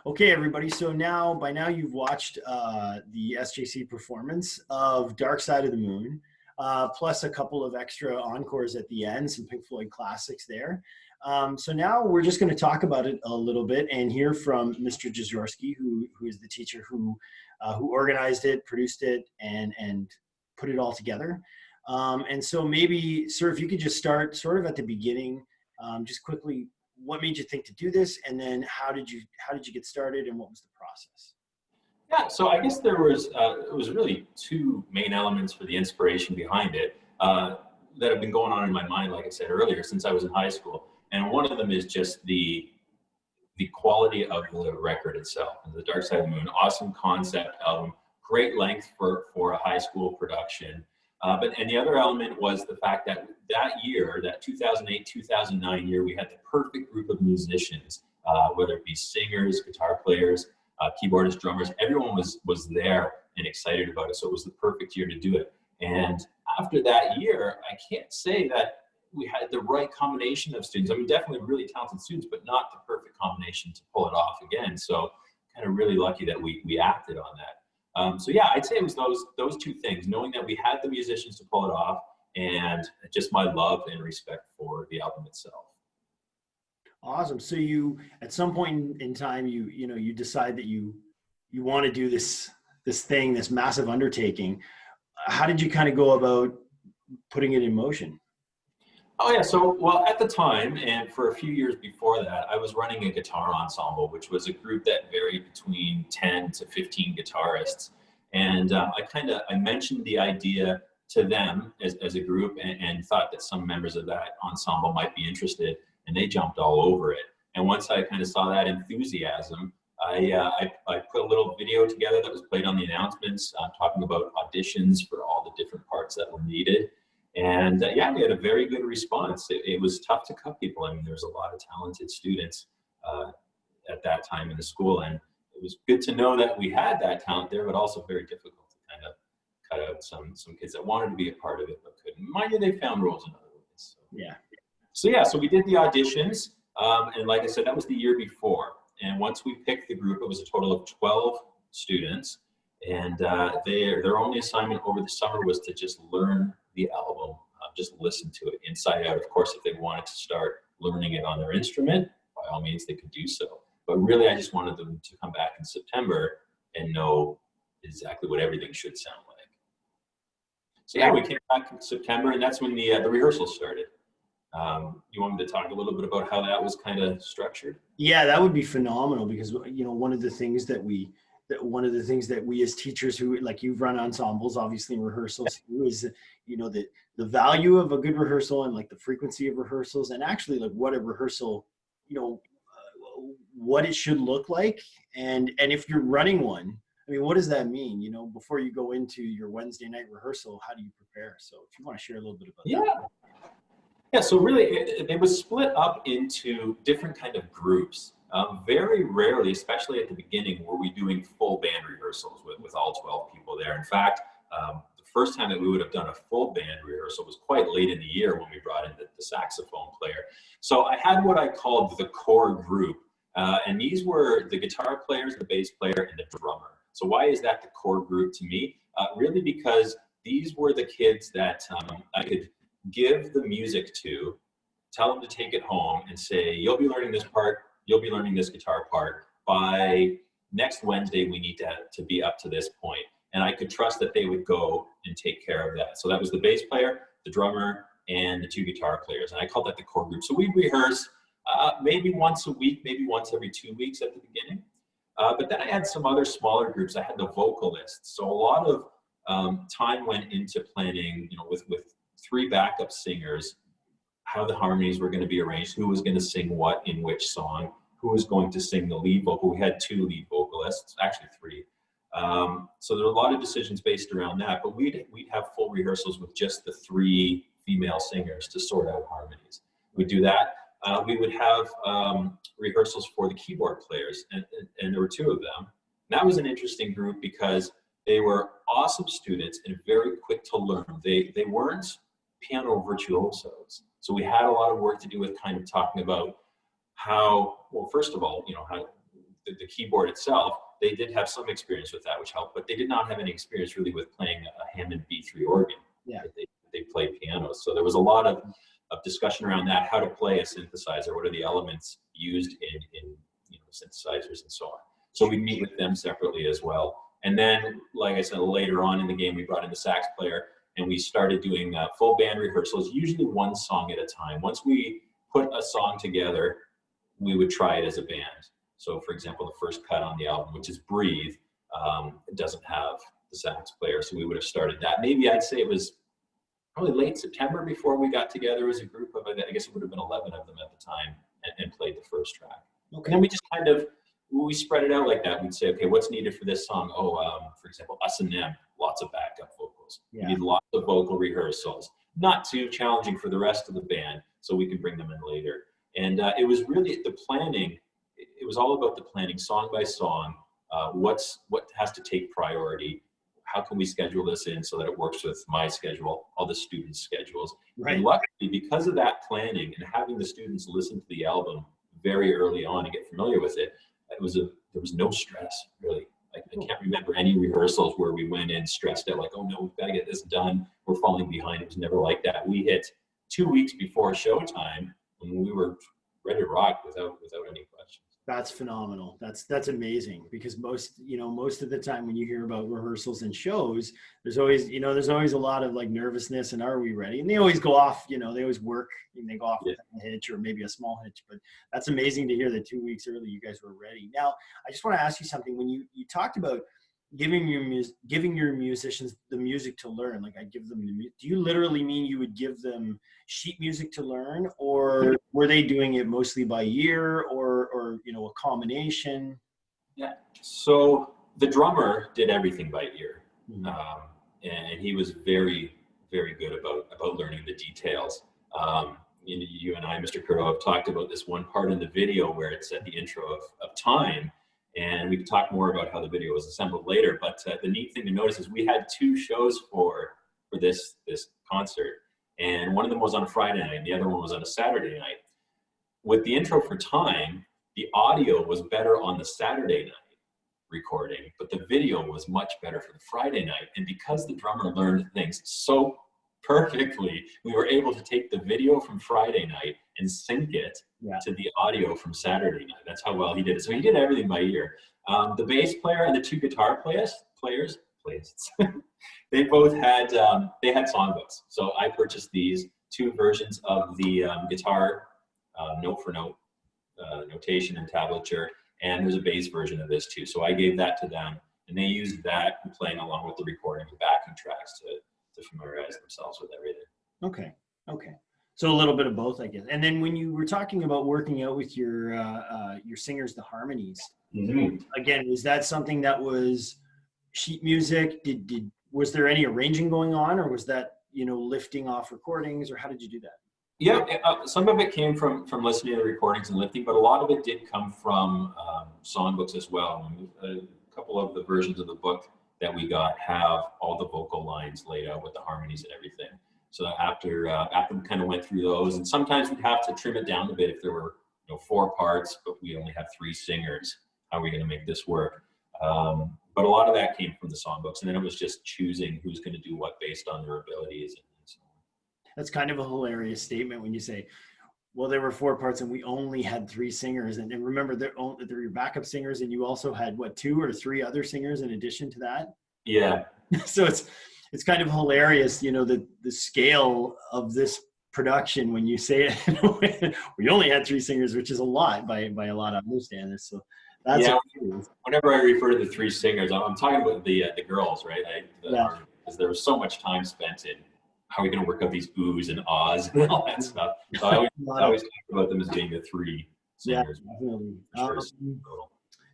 Okay, everybody. So by now you've watched the SJC performance of Dark Side of the Moon, plus a couple of extra encores at the end, some Pink Floyd classics there. So now we're just going to talk about it a little bit and hear from Mr. Jaworski, who is the teacher who organized it, produced it, and put it all together. And so maybe, sir, if you could just start sort of at the beginning, just quickly, what made you think to do this, and then how did you get started, and what was the process? Yeah, so I guess it was really two main elements for the inspiration behind it that have been going on in my mind, like I said earlier, since I was in high school. And one of them is just the quality of the record itself. The Dark Side of the Moon, awesome concept album, great length for a high school production. And the other element was the fact that year, that 2008-2009 year, we had the perfect group of musicians, whether it be singers, guitar players, keyboardists, drummers. Everyone was there and excited about it. So it was the perfect year to do it. And after that year, I can't say that we had the right combination of students. I mean, definitely really talented students, but not the perfect combination to pull it off again. So kind of really lucky that we acted on that. So yeah, I'd say it was those two things, knowing that we had the musicians to pull it off and just my love and respect for the album itself. Awesome. So you, at some point in time, you decide that you want to do this massive undertaking. How did you kind of go about putting it in motion? Oh yeah, so well at the time and for a few years before that, I was running a guitar ensemble, which was a group that varied between 10 to 15 guitarists. And I mentioned the idea to them as a group and thought that some members of that ensemble might be interested, and they jumped all over it. And once I kind of saw that enthusiasm, I put a little video together that was played on the announcements, talking about auditions for all the different parts that were needed. And yeah, we had a very good response. It was tough to cut people. I mean, there's a lot of talented students at that time in the school, and it was good to know that we had that talent there, but also very difficult to kind of cut out some kids that wanted to be a part of it but couldn't. Mind you, they found roles in other ways. So we did the auditions, and like I said, that was the year before. And once we picked the group, it was a total of 12 students, and their only assignment over the summer was to just learn the album, just listen to it inside out. Of course, if they wanted to start learning it on their instrument, by all means, they could do so. But really, I just wanted them to come back in September and know exactly what everything should sound like. So yeah, we came back in September, and that's when the rehearsals started. You want me to talk a little bit about how that was kind of structured? Yeah, that would be phenomenal, because one of the things that we as teachers who, like, you've run ensembles, obviously, in rehearsals, is the value of a good rehearsal, and like the frequency of rehearsals, and actually like what a rehearsal, what it should look like, and if you're running one, I mean, what does that mean? Before you go into your Wednesday night rehearsal, how do you prepare? So if you want to share a little bit about that. Yeah, so really it was split up into different kind of groups. Very rarely, especially at the beginning, were we doing full band rehearsals with all 12 people there. In fact, the first time that we would have done a full band rehearsal was quite late in the year when we brought in the saxophone player. So I had what I called the core group, and these were the guitar players, the bass player, and the drummer. So why is that the core group to me? Really because these were the kids that I could give the music to, tell them to take it home and say, you'll be learning this part, you'll be learning this guitar part. By next Wednesday, we need to be up to this point. And I could trust that they would go and take care of that. So that was the bass player, the drummer, and the two guitar players. And I called that the core group. So we'd rehearse maybe once a week, maybe once every 2 weeks at the beginning. But then I had some other smaller groups. I had the vocalists. So a lot of time went into planning, with 3 backup singers, how the harmonies were going to be arranged, who was going to sing what in which song, who was going to sing the lead vocal. We had 2 lead vocalists, actually 3. So there were a lot of decisions based around that, but we'd have full rehearsals with just the 3 female singers to sort out harmonies. We'd do that. We would have rehearsals for the keyboard players, and there were 2 of them. And that was an interesting group because they were awesome students and very quick to learn. They weren't piano virtuosos. So we had a lot of work to do with kind of talking about how, well, first of all, how the keyboard itself, they did have some experience with that, which helped, but they did not have any experience really with playing a Hammond B3 organ. Yeah. They played pianos. So there was a lot of discussion around that, how to play a synthesizer, what are the elements used in synthesizers and so on. So we meet with them separately as well. And then, like I said, later on in the game, we brought in the sax player and we started doing full band rehearsals, usually one song at a time. Once we put a song together, we would try it as a band. So for example, the first cut on the album, which is Breathe, it doesn't have the sax player. So we would have started that. Maybe I'd say it was probably late September before we got together as a group of, I guess it would have been 11 of them at the time, and played the first track. Okay. And then we just kind of, we spread it out like that. We'd say, okay, what's needed for this song? For example, Us and Them, lots of backup vocals. Yeah. We need lots of vocal rehearsals. Not too challenging for the rest of the band, so we can bring them in later. And it was really the planning. It was all about the planning, song by song. What has to take priority? How can we schedule this in so that it works with my schedule, all the students' schedules? Right. And luckily, because of that planning and having the students listen to the album very early on and get familiar with it, there was no stress, really. I can't remember any rehearsals where we went in stressed out, like, oh no, we've got to get this done. We're falling behind. It was never like that. We hit 2 weeks before showtime and we were ready to rock without any questions. That's phenomenal. That's amazing, because most of the time when you hear about rehearsals and shows, there's always a lot of like nervousness and are we ready? And they always go off, they always work and they go off with a hitch or maybe a small hitch, but that's amazing to hear that 2 weeks early you guys were ready. Now, I just want to ask you something. When you talked about giving your musicians the music to learn, like I give them do you literally mean you would give them sheet music to learn, or were they doing it mostly by ear, or a combination? Yeah, so the drummer did everything by ear. Mm-hmm. And he was very, very good about learning the details. You and I, Mr. Curto, have talked about this one part in the video where it's at the intro of Time. And we can talk more about how the video was assembled later. But the neat thing to notice is we had 2 shows for this concert. And one of them was on a Friday night, and the other one was on a Saturday night. With the intro for Time, the audio was better on the Saturday night recording, but the video was much better for the Friday night. And because the drummer learned things so perfectly, we were able to take the video from Friday night and sync it to the audio from Saturday night. That's how well he did it. So he did everything by ear. The bass player and the 2 guitar players, they both had songbooks. So I purchased these 2 versions of the guitar note for note notation and tablature, and there's a bass version of this too. So I gave that to them, and they used that playing along with the recording and backing tracks to familiarize themselves with everything. Okay. So a little bit of both, I guess. And then when you were talking about working out with your singers, the harmonies, mm-hmm. Again, was that something that was sheet music? Was there any arranging going on, or was that lifting off recordings, or how did you do that? Yeah, some of it came from listening to the recordings and lifting, but a lot of it did come from songbooks as well. A couple of the versions of the book that we got have all the vocal lines laid out with the harmonies and everything. So after we kind of went through those, and sometimes we'd have to trim it down a bit if there were 4 parts, but we only have 3 singers. How are we going to make this work? But a lot of that came from the songbooks, and then it was just choosing who's going to do what based on their abilities and so on. That's kind of a hilarious statement when you say, well, there were 4 parts and we only had 3 singers. And remember, they're your backup singers, and you also had 2 or 3 other singers in addition to that? Yeah. So it's kind of hilarious, the scale of this production when you say it. We only had 3 singers, which is a lot by a lot of other standards. So that's whenever I refer to the 3 singers, I'm talking about the girls, right? Because there was so much time spent in how are we going to work out these oohs and ahs and all that stuff. So I always talk about them as being the 3 singers. Yeah, definitely.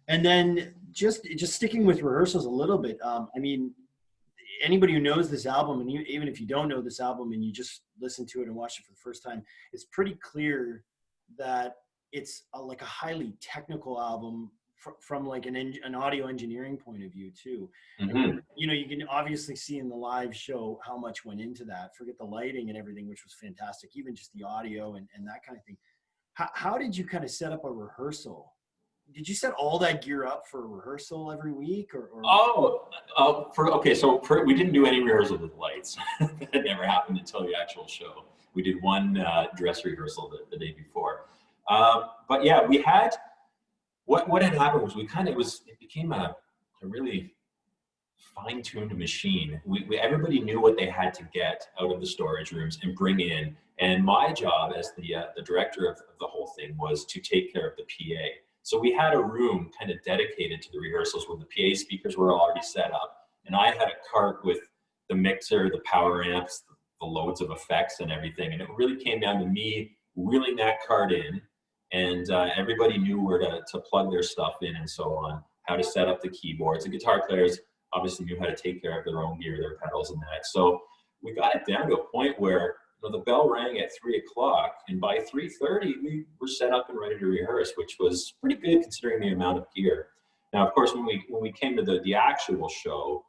And then just sticking with rehearsals a little bit. I mean, anybody who knows this album, and even if you don't know this album and you just listen to it and watch it for the first time, it's pretty clear that it's like a highly technical album from like an audio engineering point of view too. Mm-hmm. And, you can obviously see in the live show how much went into that. Forget the lighting and everything, which was fantastic, even just the audio and that kind of thing. How did you kind of set up a rehearsal did you set all that gear up for rehearsal every week, or? We didn't do any rehearsal with lights. That never happened until the actual show. We did one dress rehearsal the day before. But yeah, we had, what had happened was it became a really fine-tuned machine. Everybody knew what they had to get out of the storage rooms and bring in. And my job as the director of the whole thing was to take care of the PA. So we had a room kind of dedicated to the rehearsals where the PA speakers were already set up. And I had a cart with the mixer, the power amps, the loads of effects and everything. And it really came down to me wheeling that cart in, and everybody knew where to plug their stuff in and so on, how to set up the keyboards. The guitar players obviously knew how to take care of their own gear, their pedals and that. So we got it down to a point where the bell rang at 3 o'clock, and by 3:30 we were set up and ready to rehearse, which was pretty good considering the amount of gear. Now, of course, when we came to the actual show,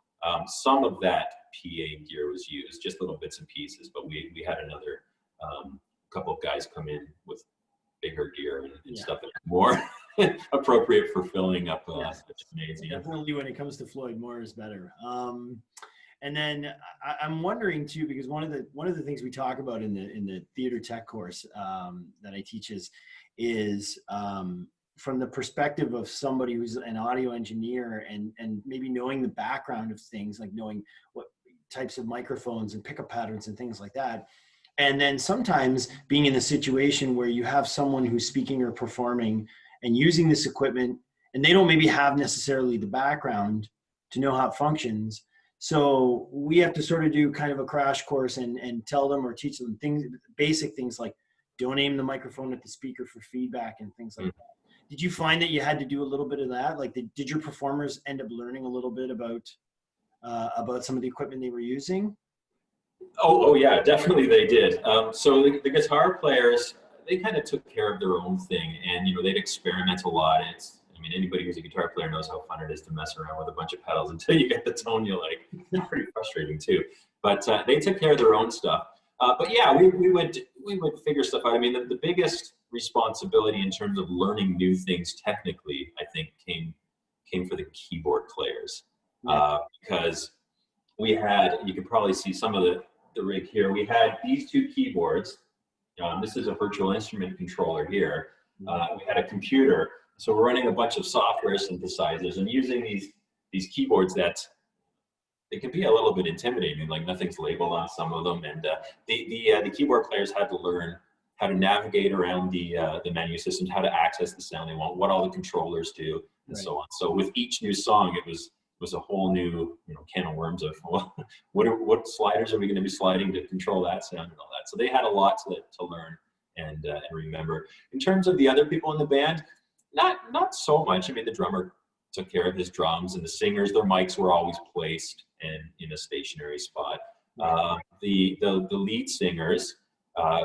some of that PA gear was used, just little bits and pieces, but we had another couple of guys come in with bigger gear and stuff that's more appropriate for filling up the gymnasium. Definitely, when it comes to Floyd, more is better. And then I'm wondering too, because one of the things we talk about in the theater tech course that I teach is from the perspective of somebody who's an audio engineer and maybe knowing the background of things, like knowing what types of microphones and pickup patterns and things like that. And then sometimes being in the situation where you have someone who's speaking or performing and using this equipment, and they don't maybe have necessarily the background to know how it functions. So we have to sort of do kind of a crash course and tell them or teach them basic things like don't aim the microphone at the speaker for feedback and things like that. Did you find that you had to do a little bit of that? Like, did your performers end up learning a little bit about some of the equipment they were using? Oh yeah, definitely they did. So the guitar players, they kind of took care of their own thing, and they'd experiment a lot. Anybody who's a guitar player knows how fun it is to mess around with a bunch of pedals until you get the tone you like. It's pretty frustrating too. But they took care of their own stuff. But yeah, we would figure stuff out. The biggest responsibility in terms of learning new things technically, I think, came for the keyboard players, because we had, you could probably see some of the rig here. We had these two keyboards. This is a virtual instrument controller here. We had a computer. So we're running a bunch of software synthesizers and using these keyboards that they can be a little bit intimidating, like nothing's labeled on some of them. And the keyboard players had to learn how to navigate around the menu systems, how to access the sound they want, what all the controllers do, and so on. So with each new song, it was a whole new can of worms of what sliders are we going to be sliding to control that sound and all that. So they had a lot to learn and remember. In terms of the other people in the band, not so much. The drummer took care of his drums, and the singers, their mics were always placed in a stationary spot. The lead singers,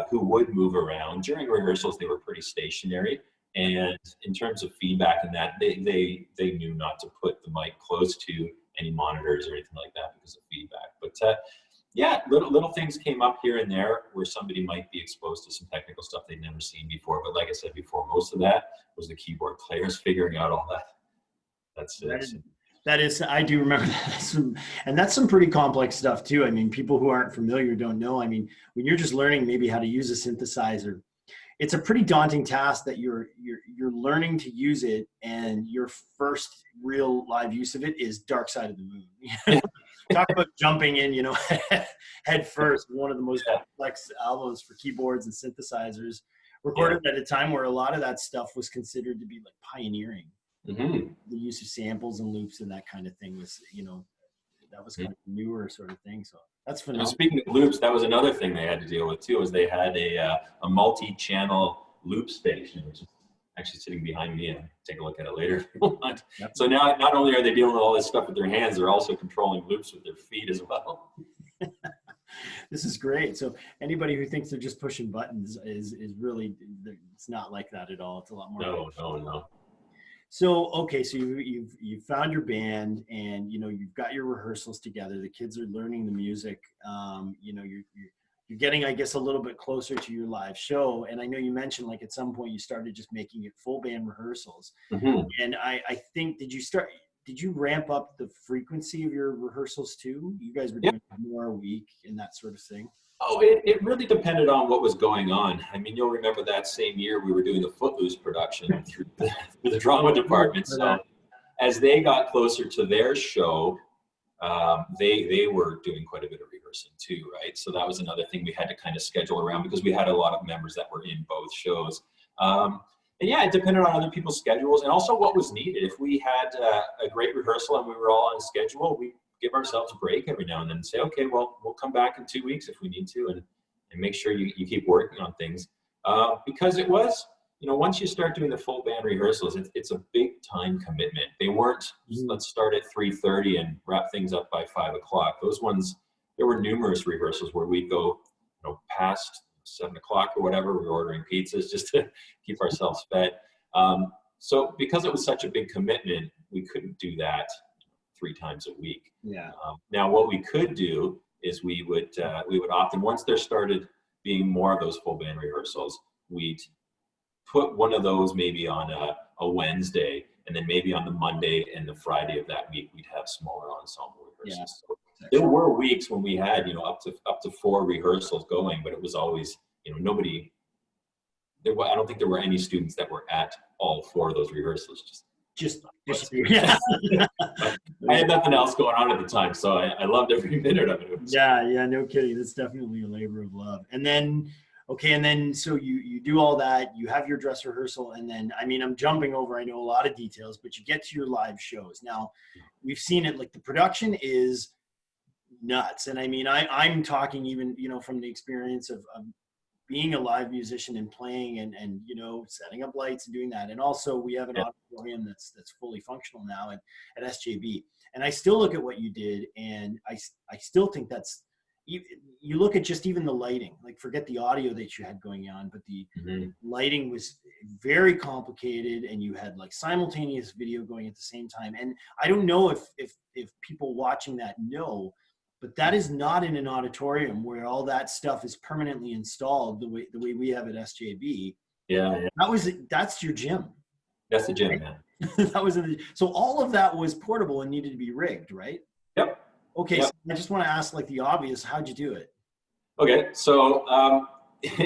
who would move around during rehearsals, they were pretty stationary. And in terms of feedback and that, they knew not to put the mic close to any monitors or anything like that because of feedback. But yeah, little things came up here and there where somebody might be exposed to some technical stuff they'd never seen before. But like I said before, most of that was the keyboard players figuring out all that. That's it. That is, I do remember that. And that's some pretty complex stuff too. People who aren't familiar don't know. When you're just learning maybe how to use a synthesizer, it's a pretty daunting task that you're learning to use it, and your first real live use of it is Dark Side of the Moon. Talk about jumping in, head first. One of the most complex albums for keyboards and synthesizers, recorded at a time where a lot of that stuff was considered to be like pioneering. Mm-hmm. The use of samples and loops and that kind of thing was, that was kind of a newer sort of thing. So that's phenomenal. Speaking of loops, that was another thing they had to deal with too, is they had a multi-channel loop station, which is actually sitting behind me, and take a look at it later if you want. Yep. So now, not only are they dealing with all this stuff with their hands, they're also controlling loops with their feet as well. This is great. So anybody who thinks they're just pushing buttons is really, it's not like that at all. It's a lot more. No. So, okay, so you've found your band, and you've got your rehearsals together. The kids are learning the music. you're getting, I guess, a little bit closer to your live show. And I know you mentioned like at some point you started just making it full band rehearsals. Mhm. And I think, did you ramp up the frequency of your rehearsals too? You guys were Yeah. doing more a week and that sort of thing. Oh, it really depended on what was going on. I mean, you'll remember that same year we were doing the Footloose production through the drama department. So as they got closer to their show, they were doing quite a bit of rehearsing too, right? So that was another thing we had to kind of schedule around because we had a lot of members that were in both shows. And yeah, it depended on other people's schedules and also what was needed. If we had a great rehearsal and we were all on schedule, we give ourselves a break every now and then and say, okay, well, we'll come back in 2 weeks if we need to, and make sure you keep working on things. Because it was, once you start doing the full band rehearsals, it's a big time commitment. They weren't, let's start at 3:30 and wrap things up by 5 o'clock. Those ones, there were numerous rehearsals where we'd go, past 7 o'clock or whatever. We were ordering pizzas just to keep ourselves fed. So because it was such a big commitment, we couldn't do that 3 times a week. Yeah. Now, what we could do is we would often, once there started being more of those full band rehearsals, we'd put one of those maybe on a Wednesday, and then maybe on the Monday and the Friday of that week, we'd have smaller ensemble rehearsals. Yeah. So there were weeks when we had, up to 4 rehearsals going, but it was always, nobody. I don't think there were any students that were at all 4 of those rehearsals. Just yeah. I had nothing else going on at the time, so I loved every minute of it. Yeah, no kidding. That's definitely a labor of love. And then, so you do all that, you have your dress rehearsal, and then, I mean, I'm jumping over, I know a lot of details, but you get to your live shows. Now, we've seen it, like the production is nuts. And I mean, I'm talking even, from the experience of being a live musician and playing and setting up lights and doing that. And also we have an auditorium that's fully functional now at SJB. And I still look at what you did, and I still think that's, you look at just even the lighting, like forget the audio that you had going on, but the lighting was very complicated, and you had like simultaneous video going at the same time. And I don't know if people watching that know, but that is not in an auditorium where all that stuff is permanently installed the way we have at SJB. Yeah. That's your gym. That's the gym, man. So all of that was portable and needed to be rigged, right? Yep. Okay, yep. So I just want to ask like the obvious, how'd you do it? Okay, so the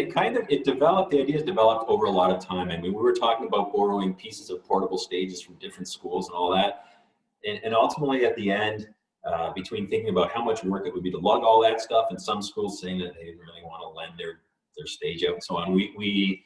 ideas developed over a lot of time. I mean, we were talking about borrowing pieces of portable stages from different schools and all that. And ultimately at the end, between thinking about how much work it would be to lug all that stuff, and some schools saying that they didn't really want to lend their stage out and so on, we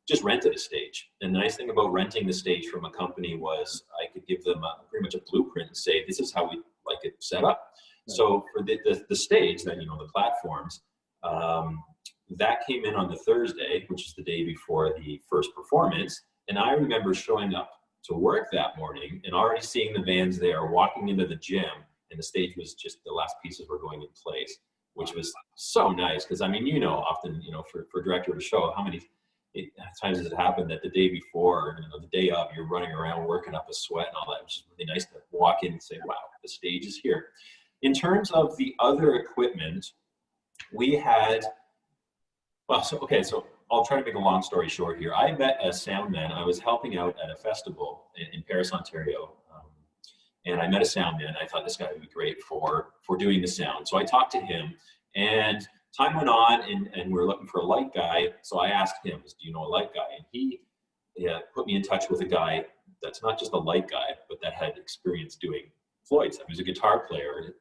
just rented a stage. And the nice thing about renting the stage from a company was I could give them pretty much a blueprint and say, this is how we like it set up. Right. So for the stage, then, the platforms, that came in on the Thursday, which is the day before the first performance. And I remember showing up to work that morning and already seeing the bands there, walking into the gym, and the stage was just, the last pieces were going in place, which was so nice. Because I mean, often, for a director of a show, how many times has it happened that the day before, the day of, you're running around working up a sweat and all that. It was just really nice to walk in and say, wow, the stage is here. In terms of the other equipment, we had, so I'll try to make a long story short here. I met a sound man. I was helping out at a festival in Paris, Ontario. And I met a sound man. I thought this guy would be great for doing the sound. So I talked to him, and time went on, and we were looking for a light guy. So I asked him, do you know a light guy? And he put me in touch with a guy that's not just a light guy, but that had experience doing Floyd stuff. He was a guitar player,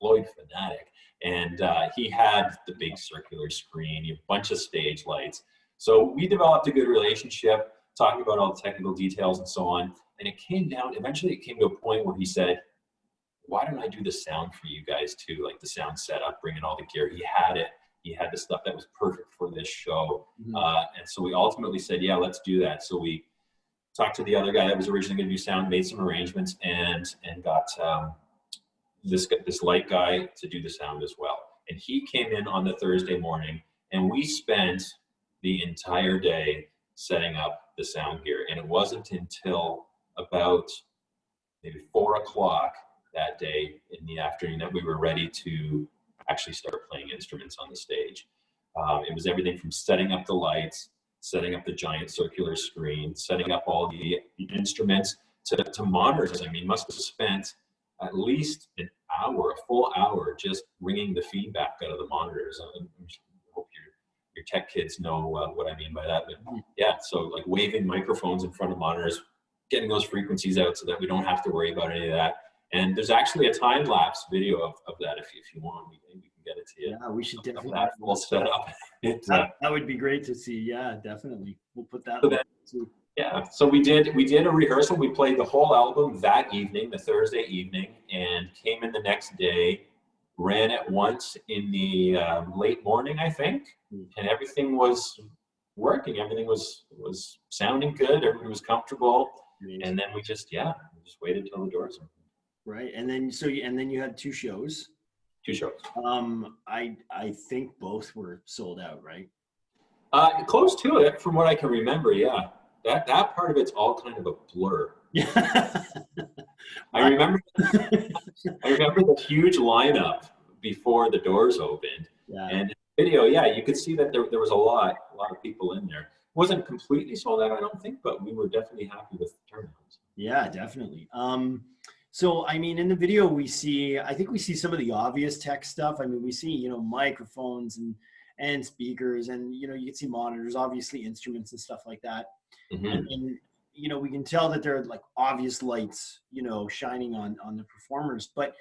Floyd fanatic. And he had the big circular screen, a bunch of stage lights. So we developed a good relationship, talking about all the technical details and so on. And eventually it came to a point where he said, why don't I do the sound for you guys too? Like the sound setup, bringing all the gear. He had it. He had the stuff that was perfect for this show. Mm-hmm. And so we ultimately said, yeah, let's do that. So we talked to the other guy that was originally going to do sound, made some arrangements, and got this light guy to do the sound as well. And he came in on the Thursday morning, and we spent the entire day setting up the sound gear. And it wasn't until about maybe 4 o'clock that day in the afternoon that we were ready to actually start playing instruments on the stage. It was everything from setting up the lights, setting up the giant circular screen, setting up all the instruments to monitors. I mean, must have spent at least an hour, a full hour, just ringing the feedback out of the monitors. I hope your tech kids know what I mean by that. But yeah, so like waving microphones in front of monitors, getting those frequencies out so that we don't have to worry about any of that. And there's actually a time-lapse video of that if you want. We can get it to you. Yeah, we should definitely. That full setup. That would be great to see. Yeah, definitely. We'll put that. Yeah, so we did a rehearsal. We played the whole album that evening, the Thursday evening, and came in the next day, ran it once in the late morning, I think, and everything was working. Everything was sounding good. Everybody was comfortable. Amazing. And then we just waited till the doors opened. Right, and then you had two shows. Two shows. I think both were sold out, right? Close to it, from what I can remember. Yeah, that part of it's all kind of a blur. Yeah. I remember the huge lineup before the doors opened. Yeah. And video, yeah, you could see that there was a lot of people in there. It wasn't completely sold out, I don't think, but we were definitely happy with the turnouts. Yeah, definitely. So, I mean, in the video, I think we see some of the obvious tech stuff. I mean, we see, microphones and speakers, and, you can see monitors, obviously instruments and stuff like that. Mm-hmm. And, we can tell that there are like obvious lights, shining on the performers. But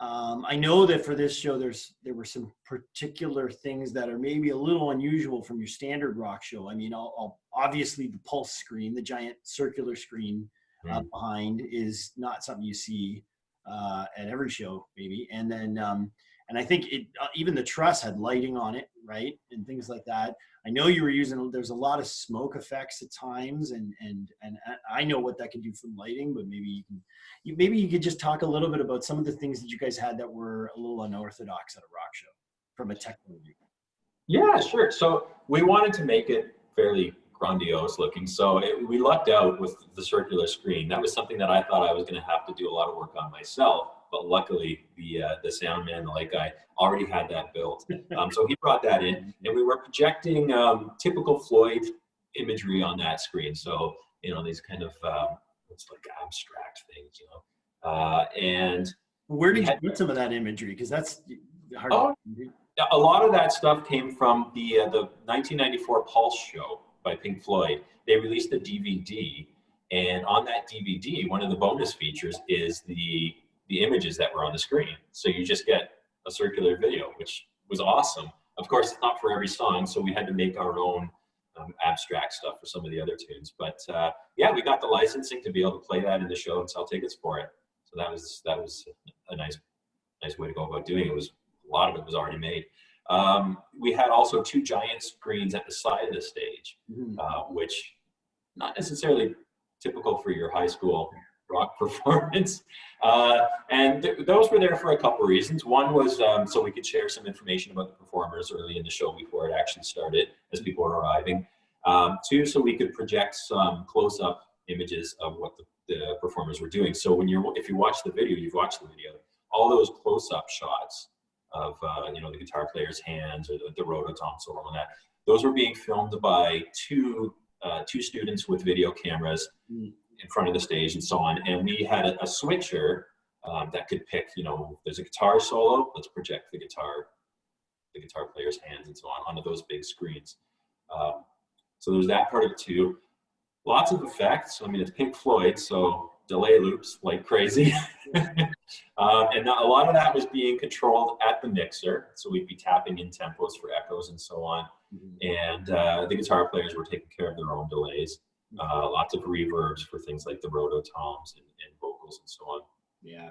I know that for this show, there were some particular things that are maybe a little unusual from your standard rock show. I mean, obviously the pulse screen, the giant circular screen, behind is not something you see at every show, maybe. And then, and I think even the truss had lighting on it, right, and things like that. I know you were there's a lot of smoke effects at times, and I know what that can do for lighting, but maybe you could just talk a little bit about some of the things that you guys had that were a little unorthodox at a rock show from a technical view. Yeah, sure. So we wanted to make it fairly grandiose looking. So we lucked out with the circular screen. That was something that I thought I was going to have to do a lot of work on myself, but luckily the sound man, the light guy, already had that built. So he brought that in, and we were projecting typical Floyd imagery on that screen. So, these kind of, it's like abstract things, and where did you get some of that imagery? Because that's hard. A lot of that stuff came from the 1994 Pulse show by Pink Floyd. They released a DVD, and on that DVD, one of the bonus features is the images that were on the screen. So you just get a circular video, which was awesome. Of course, it's not for every song, so we had to make our own abstract stuff for some of the other tunes. But yeah, we got the licensing to be able to play that in the show and sell tickets for it. So that was a nice way to go about doing it. A lot of it was already made. We had also two giant screens at the side of the stage, which not necessarily typical for your high school rock performance. And those were there for a couple of reasons. One was so we could share some information about the performers early in the show before it actually started, as people were arriving. Two, so we could project some close-up images of what the performers were doing. So if you watch the video, you've watched the video, all those close-up shots of the guitar player's hands or the rototom solo and that, those were being filmed by two students with video cameras in front of the stage and so on. And we had a switcher that could pick, there's a guitar solo, let's project the guitar player's hands and so on onto those big screens. So there's that part of it too. Lots of effects. I mean, it's Pink Floyd, so delay loops like crazy. And a lot of that was being controlled at the mixer. So we'd be tapping in tempos for echoes and so on. And the guitar players were taking care of their own delays. Lots of reverbs for things like the rototoms and vocals and so on. Yeah.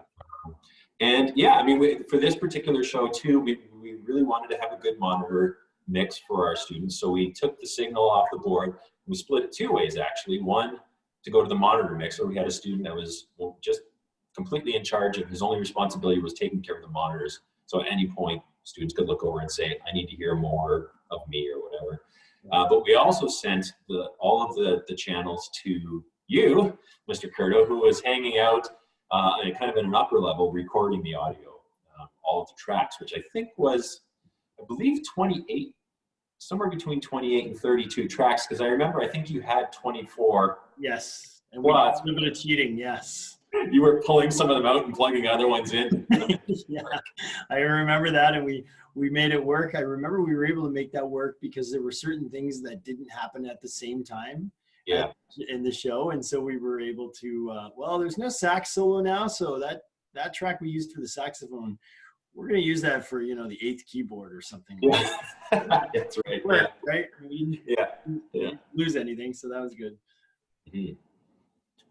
And yeah, I mean, for this particular show too, we really wanted to have a good monitor mix for our students. So we took the signal off the board. We split it two ways, actually. One, to go to the monitor mixer. We had a student that was just completely in charge of, his only responsibility was taking care of the monitors. So at any point, students could look over and say, I need to hear more of me or whatever. But we also sent all of the channels to you, Mr. Curto, who was hanging out kind of in an upper level recording the audio. all of the tracks, which I think was, I believe, 28, somewhere between 28 and 32 tracks. Because I remember, I think you had 24. Yes, and we did Plus, a little bit of cheating. Yes. you were pulling some of them out and plugging other ones in. Yeah, I remember that, and we made it work. I remember we were able to make that work because there were certain things that didn't happen at the same time. Yeah. In the show, and so we were able to. Well, there's no sax solo now, so that track we used for the saxophone, we're going to use that for the 8th keyboard or something. Yeah. That's right. Yeah. Right. We didn't lose anything, so that was good. Mm-hmm.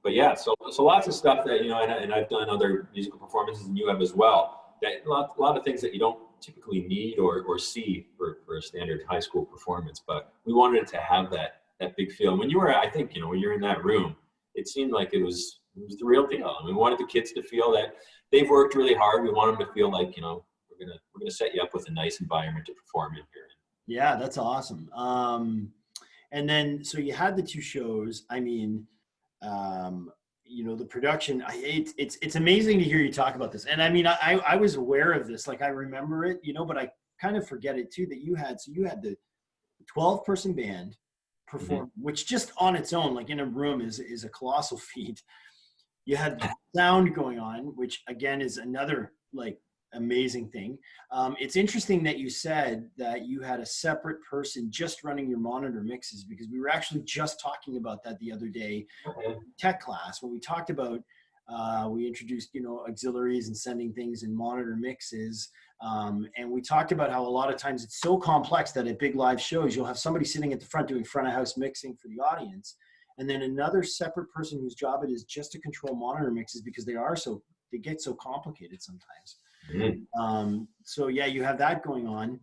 But yeah, so lots of stuff that and I've done other musical performances, and you have as well. That a lot of things that you don't typically need or see for a standard high school performance, but we wanted it to have that big feel. And when you were, I think, when you're in that room, it seemed like it was the real deal. And we wanted the kids to feel that they've worked really hard. We want them to feel like we're gonna set you up with a nice environment to perform in here. Yeah, that's awesome. And then so you had the 2 shows. I mean, the production, it's amazing to hear you talk about this. And I mean, I was aware of this, like I remember it, but I kind of forget it too, that you had the 12-person band perform, mm-hmm. which just on its own, like in a room is a colossal feat. You had sound going on, which again is another like amazing thing. It's interesting that you said that you had a separate person just running your monitor mixes, because we were actually just talking about that the other day in tech class when we talked about we introduced auxiliaries and sending things in monitor mixes, and we talked about how a lot of times it's so complex that at big live shows you'll have somebody sitting at the front doing front of house mixing for the audience, and then another separate person whose job it is just to control monitor mixes, because they get so complicated sometimes. Mm-hmm. So yeah, you have that going on.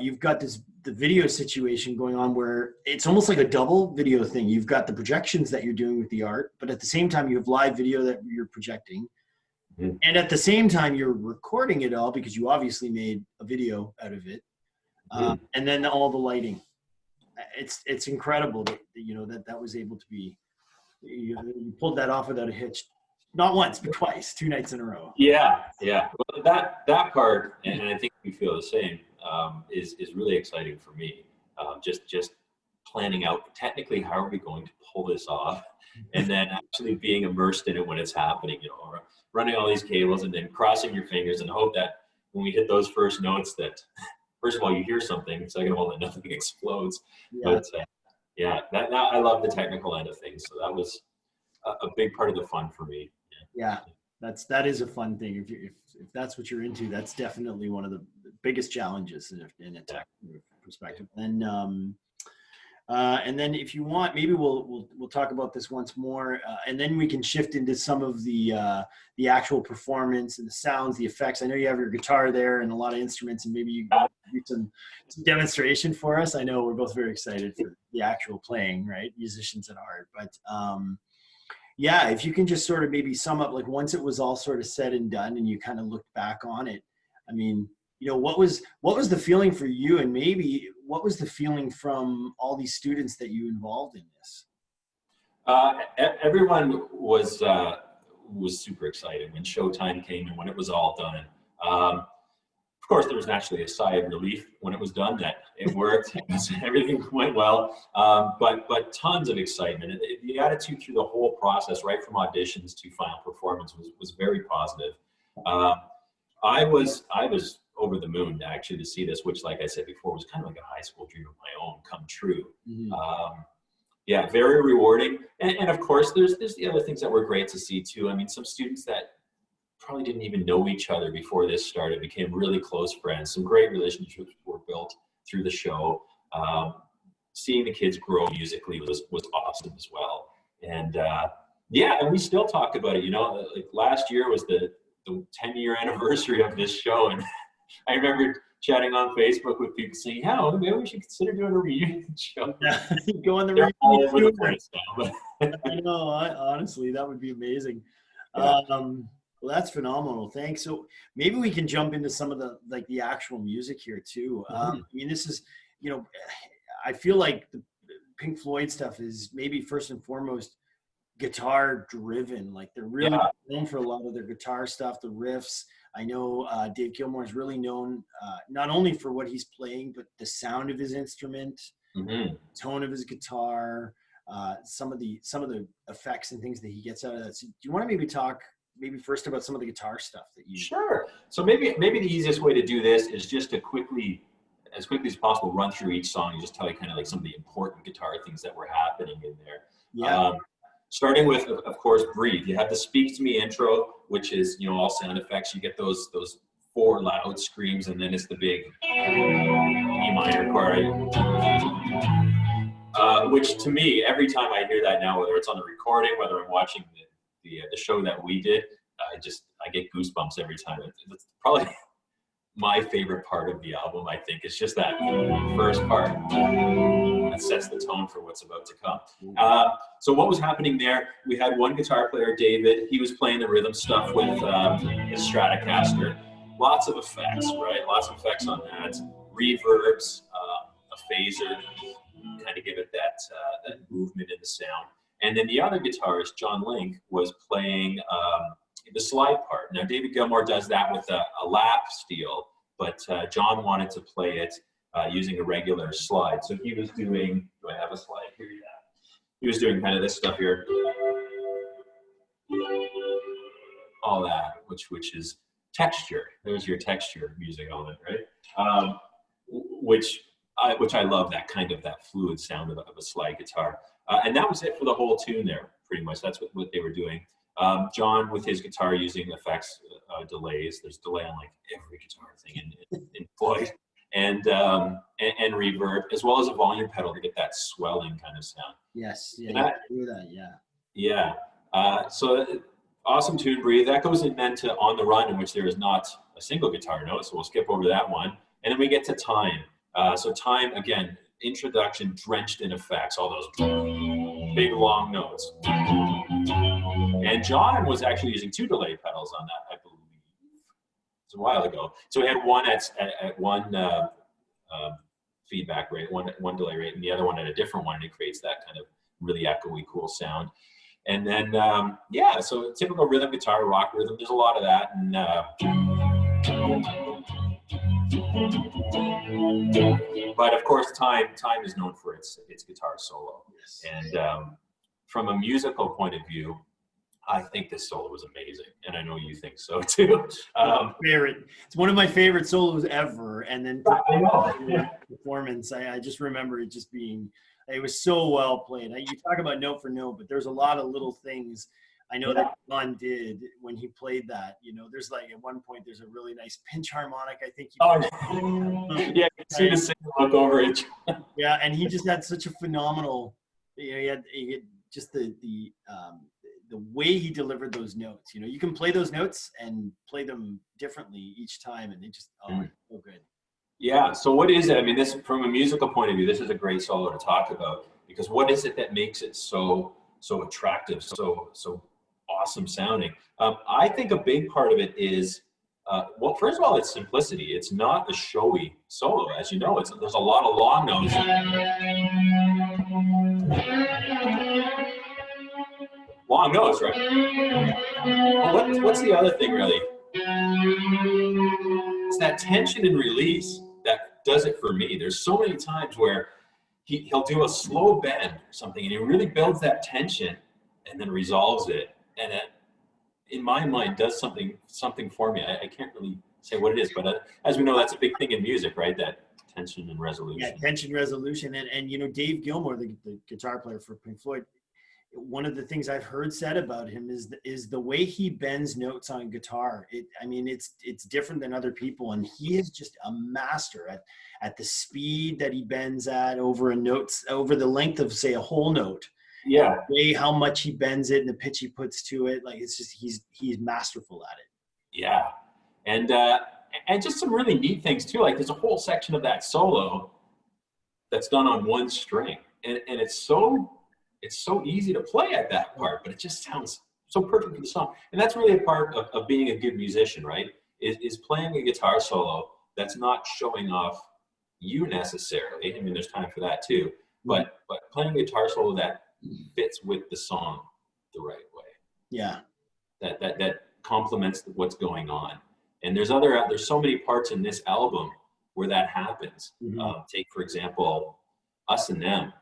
You've got the video situation going on where it's almost like a double video thing. You've got the projections that you're doing with the art, but at the same time you have live video that you're projecting. Mm-hmm. And at the same time you're recording it all, because you obviously made a video out of it. Mm-hmm. And then all the lighting. It's incredible that that was able to be, you pulled that off without a hitch. Not once, but twice, 2 nights in a row. Yeah. Well, that part, and I think we feel the same, is really exciting for me. Just planning out technically how are we going to pull this off, and then actually being immersed in it when it's happening. Running all these cables and then crossing your fingers and hope that when we hit those first notes, that first of all you hear something, second of all that nothing explodes. Yeah. But that I love the technical end of things, so that was a big part of the fun for me. Yeah, that is a fun thing. If that's what you're into, that's definitely one of the biggest challenges in a tech perspective. And then if you want, maybe we'll talk about this once more, and then we can shift into some of the actual performance and the sounds, the effects. I know you have your guitar there and a lot of instruments, and maybe you can do some demonstration for us. I know we're both very excited for the actual playing, right? Musicians at heart, but. Yeah, if you can just sort of maybe sum up, like once it was all sort of said and done and you kind of looked back on it, I mean, what was the feeling for you, and maybe what was the feeling from all these students that you involved in this? Everyone was super excited when showtime came and when it was all done. Of course, there was naturally a sigh of relief when it was done that it worked, everything went well, but tons of excitement. The attitude through the whole process, right from auditions to final performance, was very positive. I was over the moon actually to see this, which, like I said before, was kind of like a high school dream of my own come true. Mm-hmm. Yeah, very rewarding. And of course, there's the other things that were great to see too. I mean, some students that probably didn't even know each other before this started became really close friends. Some great relationships were built through the show. Seeing the kids grow musically was awesome as well. And and we still talk about it. Like last year was the 10-year anniversary of this show, and I remember chatting on Facebook with people saying, "Yeah, well, maybe we should consider doing a reunion show." Yeah, go on the reunion. All over the place now. I know. Honestly, that would be amazing. Yeah. Well, that's phenomenal. Thanks. So maybe we can jump into some of the actual music here too. I mean, this is, I feel like the Pink Floyd stuff is maybe first and foremost guitar driven. Like they're really known for a lot of their guitar stuff, the riffs. I know Dave Gilmour is really known not only for what he's playing, but the sound of his instrument, tone of his guitar, some of the effects and things that he gets out of that. So do you want to maybe talk first about some of the guitar stuff that you? Sure. So maybe the easiest way to do this is just to as quickly as possible, run through each song and just tell you kind of like some of the important guitar things that were happening in there. Yeah. Starting with, of course, Breathe. You have the Speak to Me intro, which is, you know, all sound effects. You get those 4 loud screams, and then it's the big E minor chord. Which to me, every time I hear that now, whether it's on the recording, whether I'm watching the show that we did, I get goosebumps every time. It's probably my favorite part of the album, I think. It's just that first part that sets the tone for what's about to come. So what was happening there, we had one guitar player, David. He was playing the rhythm stuff with his Stratocaster. Lots of effects, right? Lots of effects on that. Reverbs, a phaser, kind of give it that movement in the sound. And then the other guitarist, John Link, was playing the slide part. Now, David Gilmour does that with a lap steel, but John wanted to play it using a regular slide. So he was doing, do I have a slide here? Yeah. He was doing kind of this stuff here. All that, which is texture. There's your texture music on it, right? Which I love, that kind of that fluid sound of a slide guitar. And that was it for the whole tune there, pretty much. That's what they were doing. John with his guitar using effects, delays. There's delay on like every guitar thing in Floyd, and reverb, as well as a volume pedal to get that swelling kind of sound. Yes, yeah, do that, yeah. Yeah. So awesome tune, Breathe. That goes in then to On the Run, in which there is not a single guitar note, so we'll skip over that one. And then we get to Time. So Time, again, introduction drenched in effects, all those big long notes. And John was actually using 2 delay pedals on that, I believe. It's a while ago. So he had one at one feedback rate, one delay rate, and the other one at a different one, and it creates that kind of really echoey, cool sound. And then, so typical rhythm guitar, rock rhythm, there's a lot of that. And but of course, Time is known for its guitar solo. Yes. And from a musical point of view, I think this solo was amazing, and I know you think so too. It's one of my favorite solos ever. And then performance, I just remember it just being, it was so well played. You talk about note for note, but there's a lot of little things I know that John did when he played that. You know, there's like at one point there's a really nice pinch harmonic. I think. Yeah, you see the singer look over it. Yeah, and he just had such a phenomenal. You know, he had just the way he delivered those notes. You know, you can play those notes and play them differently each time, and they just it's so good. Yeah. So what is it? I mean, this from a musical point of view, this is a great solo to talk about, because what is it that makes it so attractive, so awesome sounding? I think a big part of it is, well, first of all, it's simplicity. It's not a showy solo, as you know. There's a lot of long notes. Long notes, right? Well, what's the other thing, really? It's that tension and release that does it for me. There's so many times where he'll do a slow bend or something, and he really builds that tension and then resolves it. And it, in my mind, does something for me. I can't really say what it is, but as we know, that's a big thing in music, right? That tension and resolution. Yeah, tension, resolution. And you know, Dave Gilmour, the guitar player for Pink Floyd, one of the things I've heard said about him is the way he bends notes on guitar. It's different than other people, and he is just a master at the speed that he bends at over the length of, say, a whole note. Yeah. The way how much he bends it and the pitch he puts to it, like it's just he's masterful at it. Yeah, and just some really neat things too. Like there's a whole section of that solo that's done on one string, and it's so easy to play at that part, but it just sounds so perfect for the song. And that's really a part of being a good musician, right? Is playing a guitar solo that's not showing off you necessarily. I mean, there's time for that too, but playing a guitar solo that fits with the song the right way. Yeah. That complements what's going on. And there's so many parts in this album where that happens. Take, for example, Us and Them,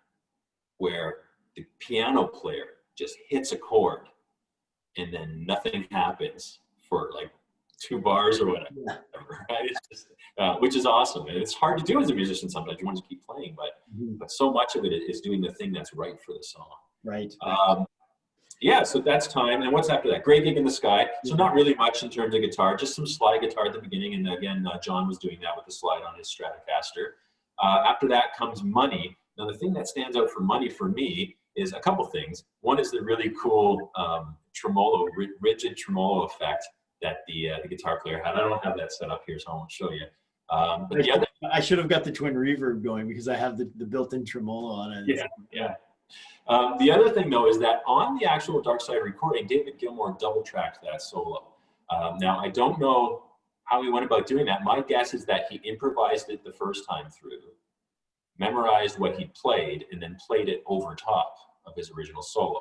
where the piano player just hits a chord and then nothing happens for like 2 bars or whatever, right? It's just, which is awesome. And it's hard to do as a musician sometimes. You want to keep playing, but so much of it is doing the thing that's right for the song. Right. Yeah, so that's Time. And what's after that? Great Gig in the Sky. So not really much in terms of guitar, just some slide guitar at the beginning. And again, John was doing that with the slide on his Stratocaster. After that comes Money. Now, the thing that stands out for Money for me is a couple things. One is the really cool tremolo, rigid tremolo effect that the guitar player had. I don't have that set up here, so I won't show you. But the other, I should have got the twin reverb going because I have the built-in tremolo on it. Yeah. The other thing, though, is that on the actual Dark Side recording, David Gilmour double-tracked that solo. Now, I don't know how he went about doing that. My guess is that he improvised it the first time through, memorized what he played, and then played it over top of his original solo.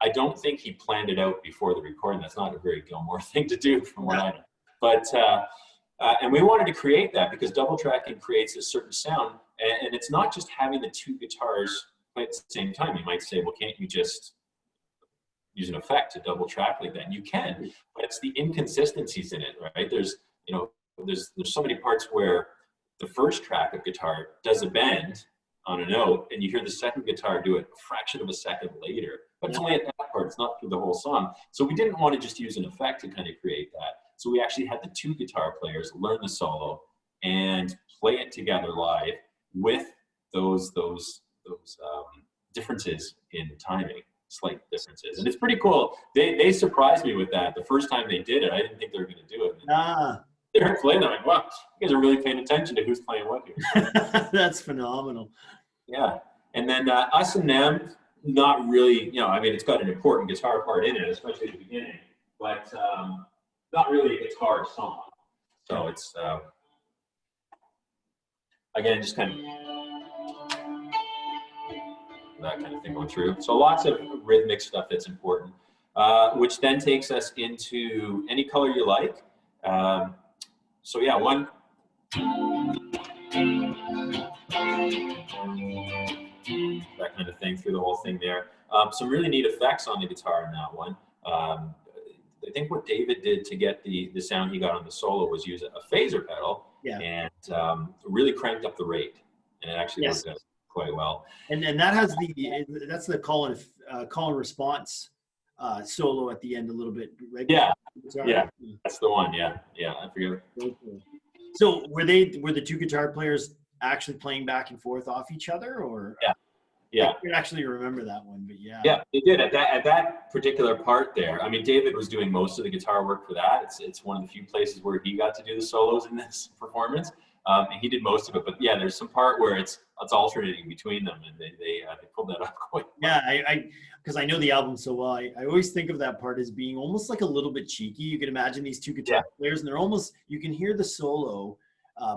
I don't think he planned it out before the recording. That's not a very Gilmour thing to do, from what I know. But and we wanted to create that because double tracking creates a certain sound, and it's not just having the 2 guitars play at the same time. You might say, well, can't you just use an effect to double track like that? And you can, but it's the inconsistencies in it, right? There's so many parts where the first track of guitar does a bend on a note, and you hear the second guitar do it a fraction of a second later, but it's only at that part, it's not through the whole song. So we didn't want to just use an effect to kind of create that. So we actually had the 2 guitar players learn the solo and play it together live with those differences in timing, slight differences. And it's pretty cool. They surprised me with that. The first time they did it, I didn't think they were going to do it. They were playing, I'm like, wow, you guys are really paying attention to who's playing what here. That's phenomenal. Yeah. And then Us and Them, not really, I mean, it's got an important guitar part in it, especially at the beginning, but not really a guitar song. So it's, again, just kind of that kind of thing going through. So lots of rhythmic stuff that's important, which then takes us into Any Color You Like. So yeah, one. That kind of thing through the whole thing there. Some really neat effects on the guitar in that one. I think what David did to get the sound he got on the solo was use a phaser pedal and really cranked up the rate, and it actually worked out quite well. And that has that's the call and response solo at the end a little bit, right? Yeah, that's the one. Yeah, I forget. So were the 2 guitar players actually playing back and forth off each other, or? Yeah. I can actually remember that one, but yeah. Yeah, they did at that particular part there. I mean, David was doing most of the guitar work for that. It's one of the few places where he got to do the solos in this performance. And he did most of it, but yeah, there's some part where it's alternating between them, and they pulled that off quite well. Yeah, because I know the album so well, I always think of that part as being almost like a little bit cheeky. You can imagine these 2 guitar players, and they're almost, you can hear the solo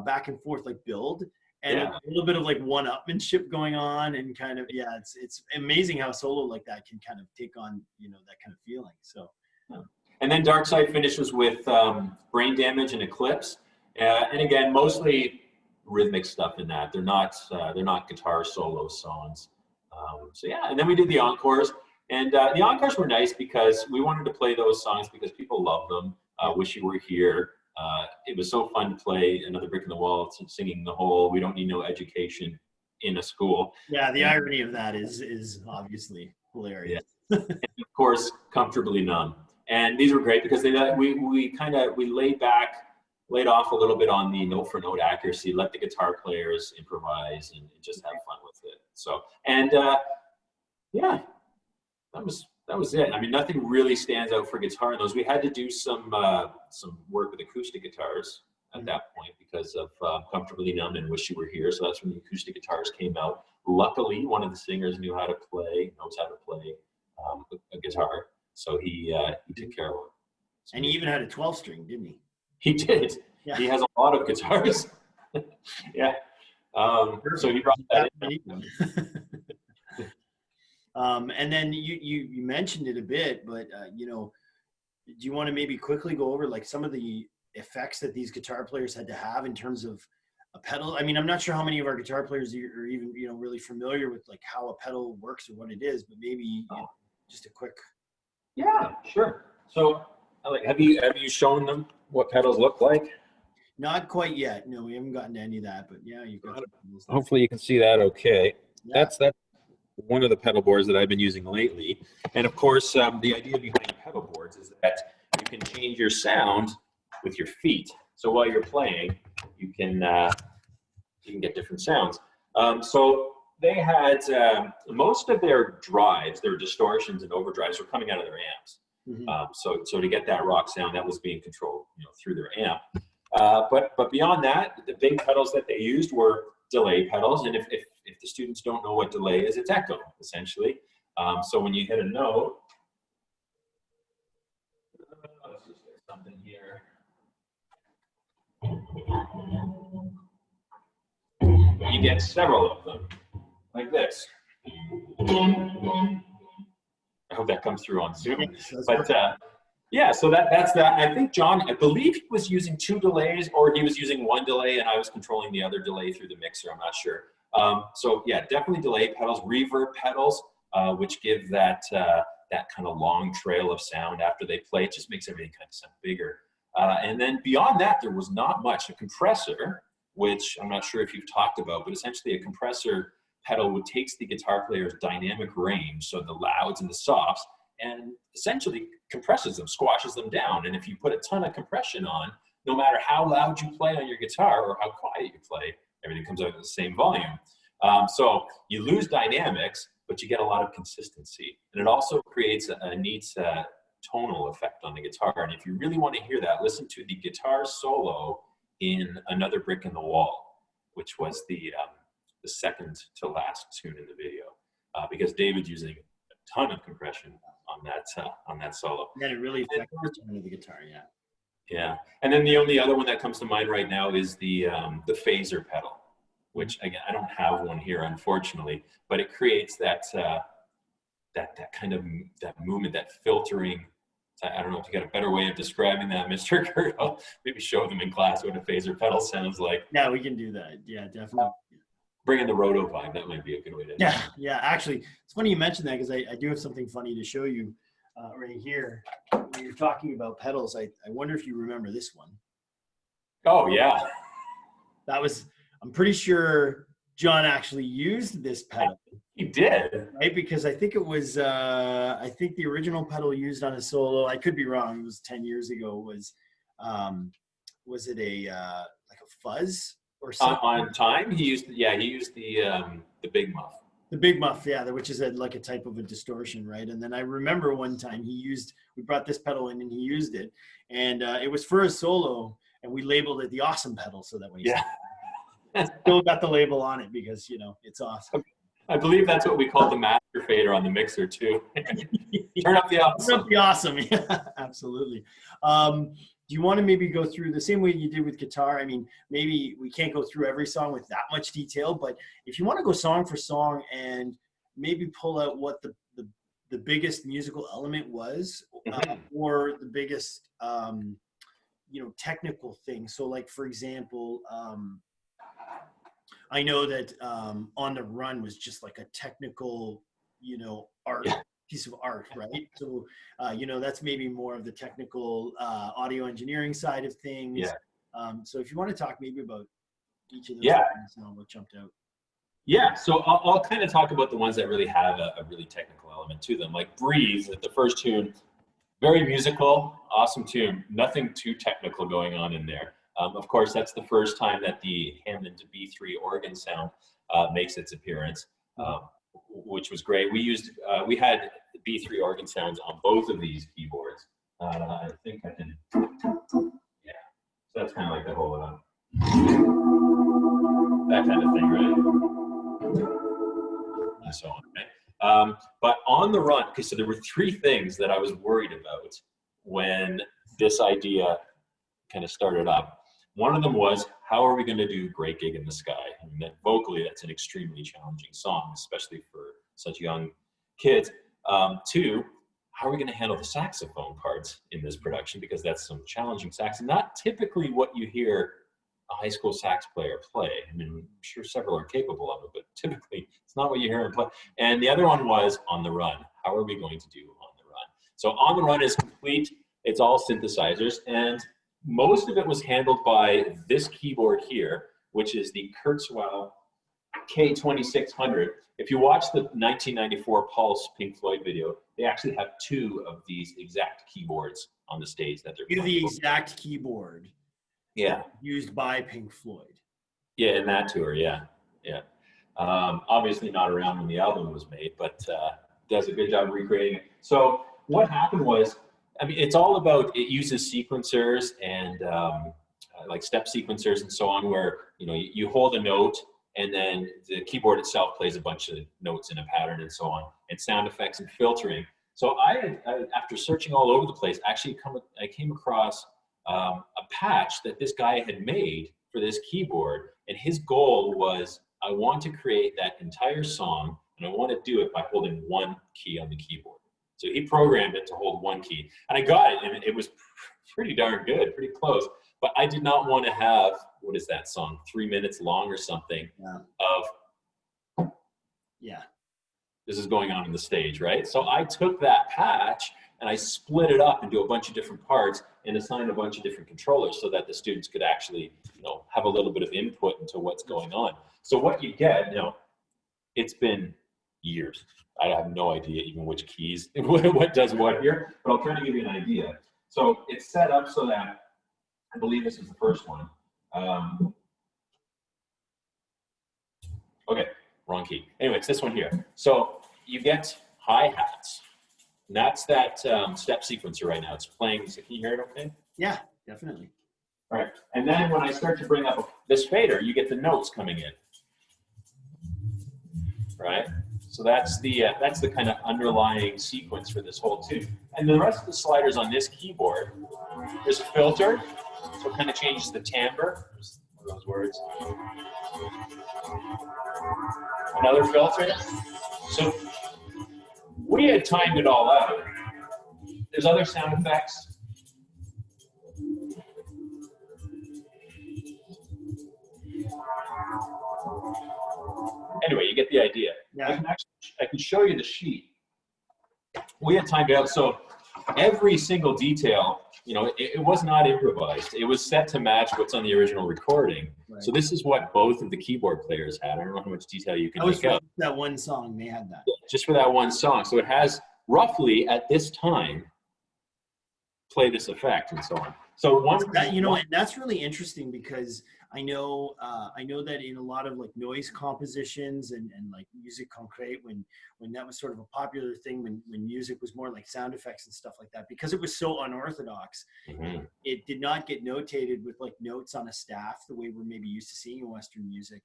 back and forth like build, and a little bit of like one-upmanship going on, and kind of it's amazing how a solo like that can kind of take on that kind of feeling. So, and then Dark Side finishes with Brain Damage and Eclipse. And again, mostly rhythmic stuff in that. They're not guitar solo songs. So yeah, and then we did the encores, and the encores were nice because we wanted to play those songs because people love them. Wish You Were Here. It was so fun to play Another Brick in the Wall, singing the whole "We Don't Need No Education" in a school. Yeah, the irony of that is obviously hilarious. Yeah. And of course, Comfortably Numb. And these were great because we laid off a little bit on the note for note accuracy, let the guitar players improvise and just have fun with it. So, and yeah, that was it. I mean, nothing really stands out for guitar in those. We had to do some work with acoustic guitars at that point because of Comfortably Numb and Wish You Were Here. So that's when the acoustic guitars came out. Luckily, one of the singers knows how to play a guitar. So he took care of it. So and he even had a 12-string, didn't he? He did. Yeah. He has a lot of guitars. Yeah. So he brought that in. And then you mentioned it a bit, but you know, do you want to maybe quickly go over like some of the effects that these guitar players had to have in terms of a pedal? I mean, I'm not sure how many of our guitar players are even, you know, really familiar with like how a pedal works or what it is, but maybe you know, just a quick. Yeah, sure. So, like, have you shown them what pedals look like? Not quite yet. No, we haven't gotten to any of that, but yeah, you've got some stuff. Hopefully, you can see that okay. Yeah. That's one of the pedal boards that I've been using lately. And of course, the idea behind pedal boards is that you can change your sound with your feet. So while you're playing, you can get different sounds. So they had most of their drives, their distortions and overdrives were coming out of their amps. So to get that rock sound, that was being controlled, you know, through their amp. But beyond that, the big pedals that they used were delay pedals. And if the students don't know what delay is, it's echo, essentially. So when you hit a note, let's just get something here. You get several of them, like this. I hope that comes through on Zoom. But yeah, so that's that. I think John, I believe he was using 2 delays, or he was using 1 delay, and I was controlling the other delay through the mixer. I'm not sure. So yeah, definitely delay pedals, reverb pedals, which give that that kind of long trail of sound after they play. It just makes everything kind of sound bigger. And then beyond that, there was not much. A compressor, which I'm not sure if you've talked about, but essentially a compressor pedal would takes the guitar player's dynamic range, so the louds and the softs, and essentially compresses them, squashes them down. And if you put a ton of compression on, no matter how loud you play on your guitar or how quiet you play, everything comes out at the same volume. So you lose dynamics, but you get a lot of consistency. And it also creates a neat tonal effect on the guitar. And if you really want to hear that, listen to the guitar solo in Another Brick in the Wall, which was the second to last tune in the video, because David's using a ton of compression on that solo. Yeah, it really affects the tone of the guitar. Yeah. Yeah, and then the only other one that comes to mind right now is the phaser pedal, which again I don't have one here unfortunately, but it creates that that kind of that movement, that filtering. I don't know if you got a better way of describing that, Mr. Kurt. I'll maybe show them in class what a phaser pedal sounds like. Yeah, we can do that. Yeah, definitely. Bring in the roto vibe. That might be a good way to. Yeah. Actually, it's funny you mentioned that because I do have something funny to show you right here. When you're talking about pedals, I wonder if you remember this one. Oh yeah. I'm pretty sure John actually used this pedal. He did. Right, because I think it was I think the original pedal used on a solo, I could be wrong, it was 10 years ago, was it a like a fuzz or something? On time he used the big muff. The big muff, yeah, which is like a type of a distortion, right? And then I remember one time we brought this pedal in and he used it, and it was for a solo, and we labeled it the awesome pedal, so that when he still got the label on it because, you know, it's awesome. I believe that's what we call the master fader on the mixer too. Turn up the awesome. Turn up the awesome, yeah, absolutely. Do you want to maybe go through the same way you did with guitar? I mean, maybe we can't go through every song with that much detail, but if you want to go song for song and maybe pull out what the biggest musical element was, or the biggest, you know, technical thing. So like, for example, I know that On the Run was just like a technical, you know, piece of art, right? So, you know, that's maybe more of the technical audio engineering side of things. Yeah. So if you want to talk maybe about each of those things, what jumped out. Yeah, so I'll kind of talk about the ones that really have a really technical element to them. Like Breathe, the first tune, very musical, awesome tune, nothing too technical going on in there. Of course, that's the first time that the Hammond B3 organ sound makes its appearance, which was great. We had B3 organ sounds on both of these keyboards. I think I can, yeah. So that's kind of like the whole, that kind of thing, right? And so on, right? But On the Run, okay, so there were 3 things that I was worried about when this idea kind of started up. One of them was, how are we going to do Great Gig in the Sky? I mean, vocally, that's an extremely challenging song, especially for such young kids. Two, how are we going to handle the saxophone parts in this production? Because that's some challenging sax. Not typically what you hear a high school sax player play. I mean, I'm sure several are capable of it, but typically it's not what you hear them play. And the other one was On the Run. How are we going to do On the Run? So On the Run is complete. It's all synthesizers, and most of it was handled by this keyboard here, which is the Kurzweil K2600. If you watch the 1994 Pulse Pink Floyd video, they actually have two of these exact keyboards on the stage that they're You're playing. the exact keyboard. Yeah. Used by Pink Floyd. Yeah, in that tour, yeah. Obviously not around when the album was made, but does a good job recreating it. So what happened was, I mean, it's all about, it uses sequencers and like step sequencers and so on, where, you know, you hold a note and then the keyboard itself plays a bunch of notes in a pattern and so on, and sound effects and filtering. So I after searching all over the place, actually I came across a patch that this guy had made for this keyboard, and his goal was, I want to create that entire song, and I want to do it by holding one key on the keyboard. So he programmed it to hold one key, and I got it, and it was pretty darn good, pretty close. But I did not want to have, what is that song, 3 minutes long or something, of this is going on in the stage, right? So I took that patch and I split it up into a bunch of different parts and assigned a bunch of different controllers so that the students could actually, you know, have a little bit of input into what's going on. So what you get, you know, it's been years. I have no idea even which keys, what does what here, but I'll try to give you an idea. So it's set up so that, I believe this is the first one. Okay, wrong key. Anyway, it's this one here. So you get hi-hats. And that's that step sequencer right now. It's playing. So can you hear it okay? Yeah, definitely. All right. And then when I start to bring up this fader, you get the notes coming in. Right? So that's the kind of underlying sequence for this whole tune. And the rest of the sliders on this keyboard, there's a filter, so it kind of changes the timbre. There's one of those words. Another filter. So we had timed it all out. There's other sound effects. Anyway, you get the idea. Yeah. I can show you the sheet. We had timed it out, so every single detail, you know, it was not improvised. It was set to match what's on the original recording. Right. So this is what both of the keyboard players had. I don't know how much detail you can make out. That one song, they had that. Just for that one song. So it has roughly at this time play this effect and so on. So once that, you know, and that's really interesting because I know that in a lot of like noise compositions and like musique concrète, when that was sort of a popular thing, when music was more like sound effects and stuff like that, because it was so unorthodox, it did not get notated with like notes on a staff the way we're maybe used to seeing in Western music.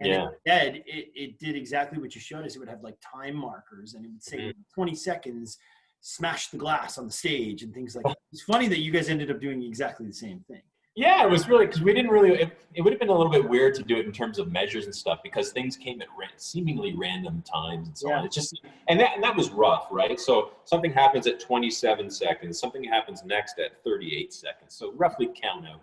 And instead, it did exactly what you showed us. It would have like time markers, and it would say 20 seconds, smash the glass on the stage and things like that. It's funny that you guys ended up doing exactly the same thing. Yeah, it was really, because we didn't really, it would have been a little bit weird to do it in terms of measures and stuff, because things came at seemingly random times and so on. It's just, and that was rough, right? So something happens at 27 seconds, something happens next at 38 seconds. So roughly count out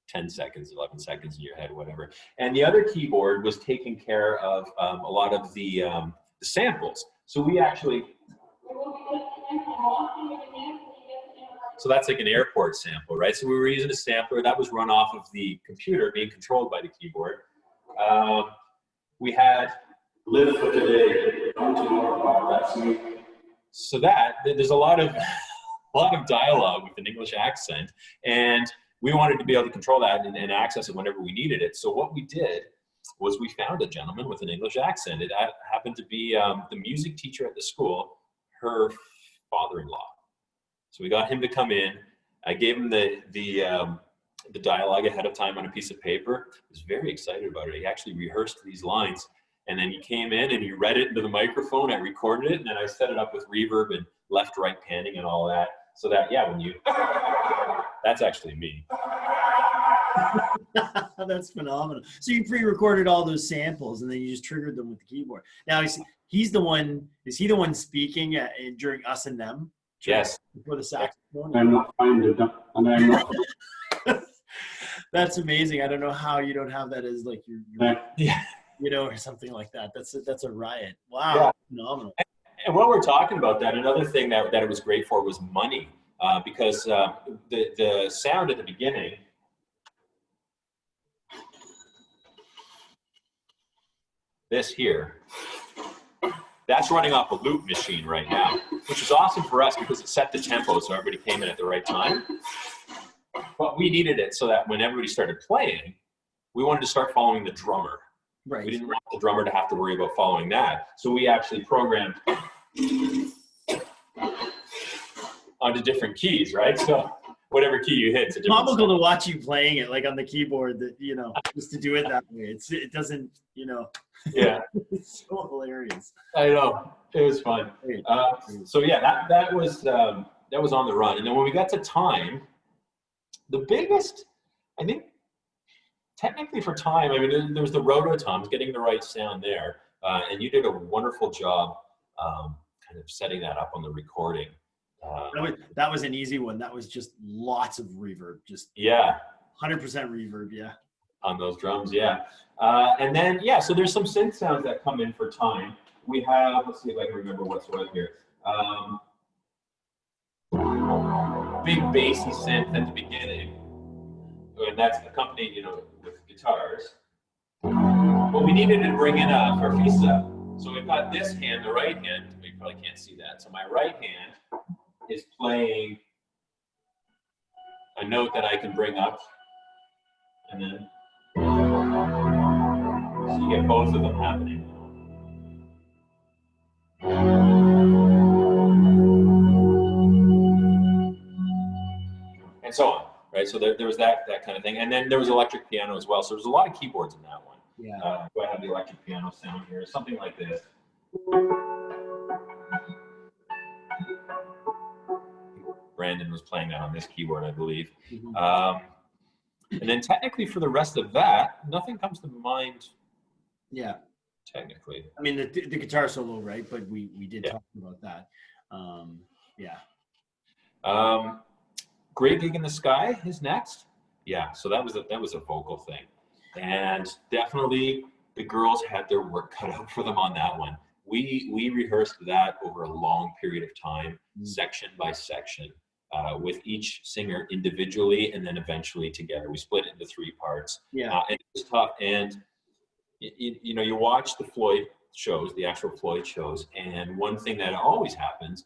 10 seconds, 11 seconds in your head, whatever. And the other keyboard was taking care of a lot of the samples. So we actually, so that's like an airport sample, right? So we were using a sampler that was run off of the computer being controlled by the keyboard. We had Live for Today. So that, there's a lot of dialogue with an English accent, and we wanted to be able to control that and access it whenever we needed it. So what we did was we found a gentleman with an English accent. It happened to be the music teacher at the school, her father-in-law. So we got him to come in. I gave him the dialogue ahead of time on a piece of paper. He was very excited about it. He actually rehearsed these lines, and then he came in and he read it into the microphone. I recorded it, and then I set it up with reverb and left-right panning and all that, so that, yeah, when you, that's actually me. That's phenomenal. So you pre-recorded all those samples and then you just triggered them with the keyboard. Now, he's the one. Is he the one speaking during Us and Them? Yes. Before the saxophone. I'm not finding it, and I'm not. That's amazing. I don't know how you don't have that as like your Yeah. you know, or something like that. That's a riot. Wow, Yeah. phenomenal. And while we're talking about that, another thing that it was great for was money, because the sound at the beginning. This here, that's running off a loop machine right now, which is awesome for us because it set the tempo so everybody came in at the right time. But we needed it so that when everybody started playing, we wanted to start following the drummer. Right. We didn't want the drummer to have to worry about following that. So we actually programmed onto different keys, right? So whatever key you hit, it's a different Comical to watch you playing it like on the keyboard, that, you know, just to do it that way. It doesn't, you know. Yeah. It's so hilarious. I know. It was fun. So yeah, that was on the run. And then when we got to time, the biggest, I think, technically for time, I mean, there was the rototoms, getting the right sound there. And you did a wonderful job kind of setting that up on the recording. That was an easy one. That was just lots of reverb, just 100% reverb, yeah. On those drums, yeah. And then, yeah, so there's some synth sounds that come in for time. We have, let's see if I can remember what's what here. Big bassy synth at the beginning. And that's accompanied, you know, with guitars. But we needed to bring in a farfisa. So we've got this hand, the right hand, you probably can't see that. So my right hand is playing a note that I can bring up. And then, so you get both of them happening. And so on, right? So there was that kind of thing. And then there was electric piano as well. So there's a lot of keyboards in that one. Yeah. Do I have the electric piano sound here? Something like this. Brandon was playing that on this keyboard, I believe. Mm-hmm. And then technically for the rest of that, nothing comes to mind. Yeah. Technically. I mean, the guitar solo, right? But we did talk about that. Great Gig in the Sky is next. Yeah, so that was a vocal thing. And definitely the girls had their work cut out for them on that one. We rehearsed that over a long period of time, section by section, with each singer individually and then eventually together. We split it into 3 parts. Yeah. And it was tough. And you know, you watch the Floyd shows, the actual Floyd shows, and one thing that always happens,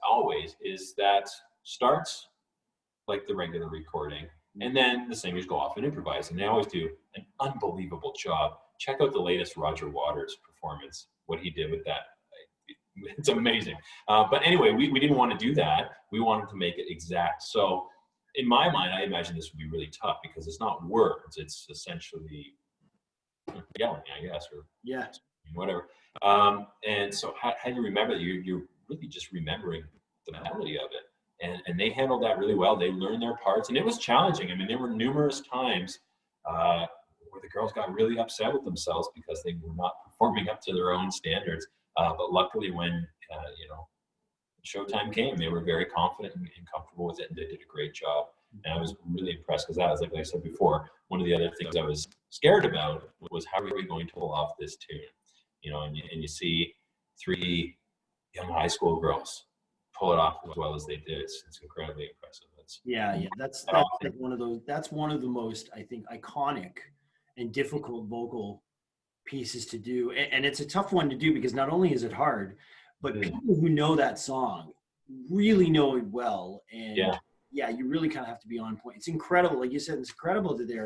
is that starts like the regular recording, and then the singers go off and improvise, and they always do an unbelievable job. Check out the latest Roger Waters performance, what he did with that. It's amazing. But anyway, we didn't want to do that. We wanted to make it exact. So in my mind, I imagine this would be really tough because it's not words. It's essentially yelling, I guess, or whatever. And so how do you remember that? You're really just remembering the melody of it. And they handled that really well. They learned their parts, and it was challenging. I mean, there were numerous times where the girls got really upset with themselves because they were not performing up to their own standards. But luckily, when showtime came, they were very confident and comfortable with it, and they did a great job. And I was really impressed because that was, like I said before, one of the other things I was scared about was how are we going to pull off this tune? You know, and you see 3 young high school girls pull it off as well as they did. It's incredibly impressive. That's like one of those. That's one of the most, I think, iconic and difficult vocal pieces to do, and it's a tough one to do because not only is it hard, but people who know that song really know it well, and you really kind of have to be on point. It's incredible, like you said, it's incredible that they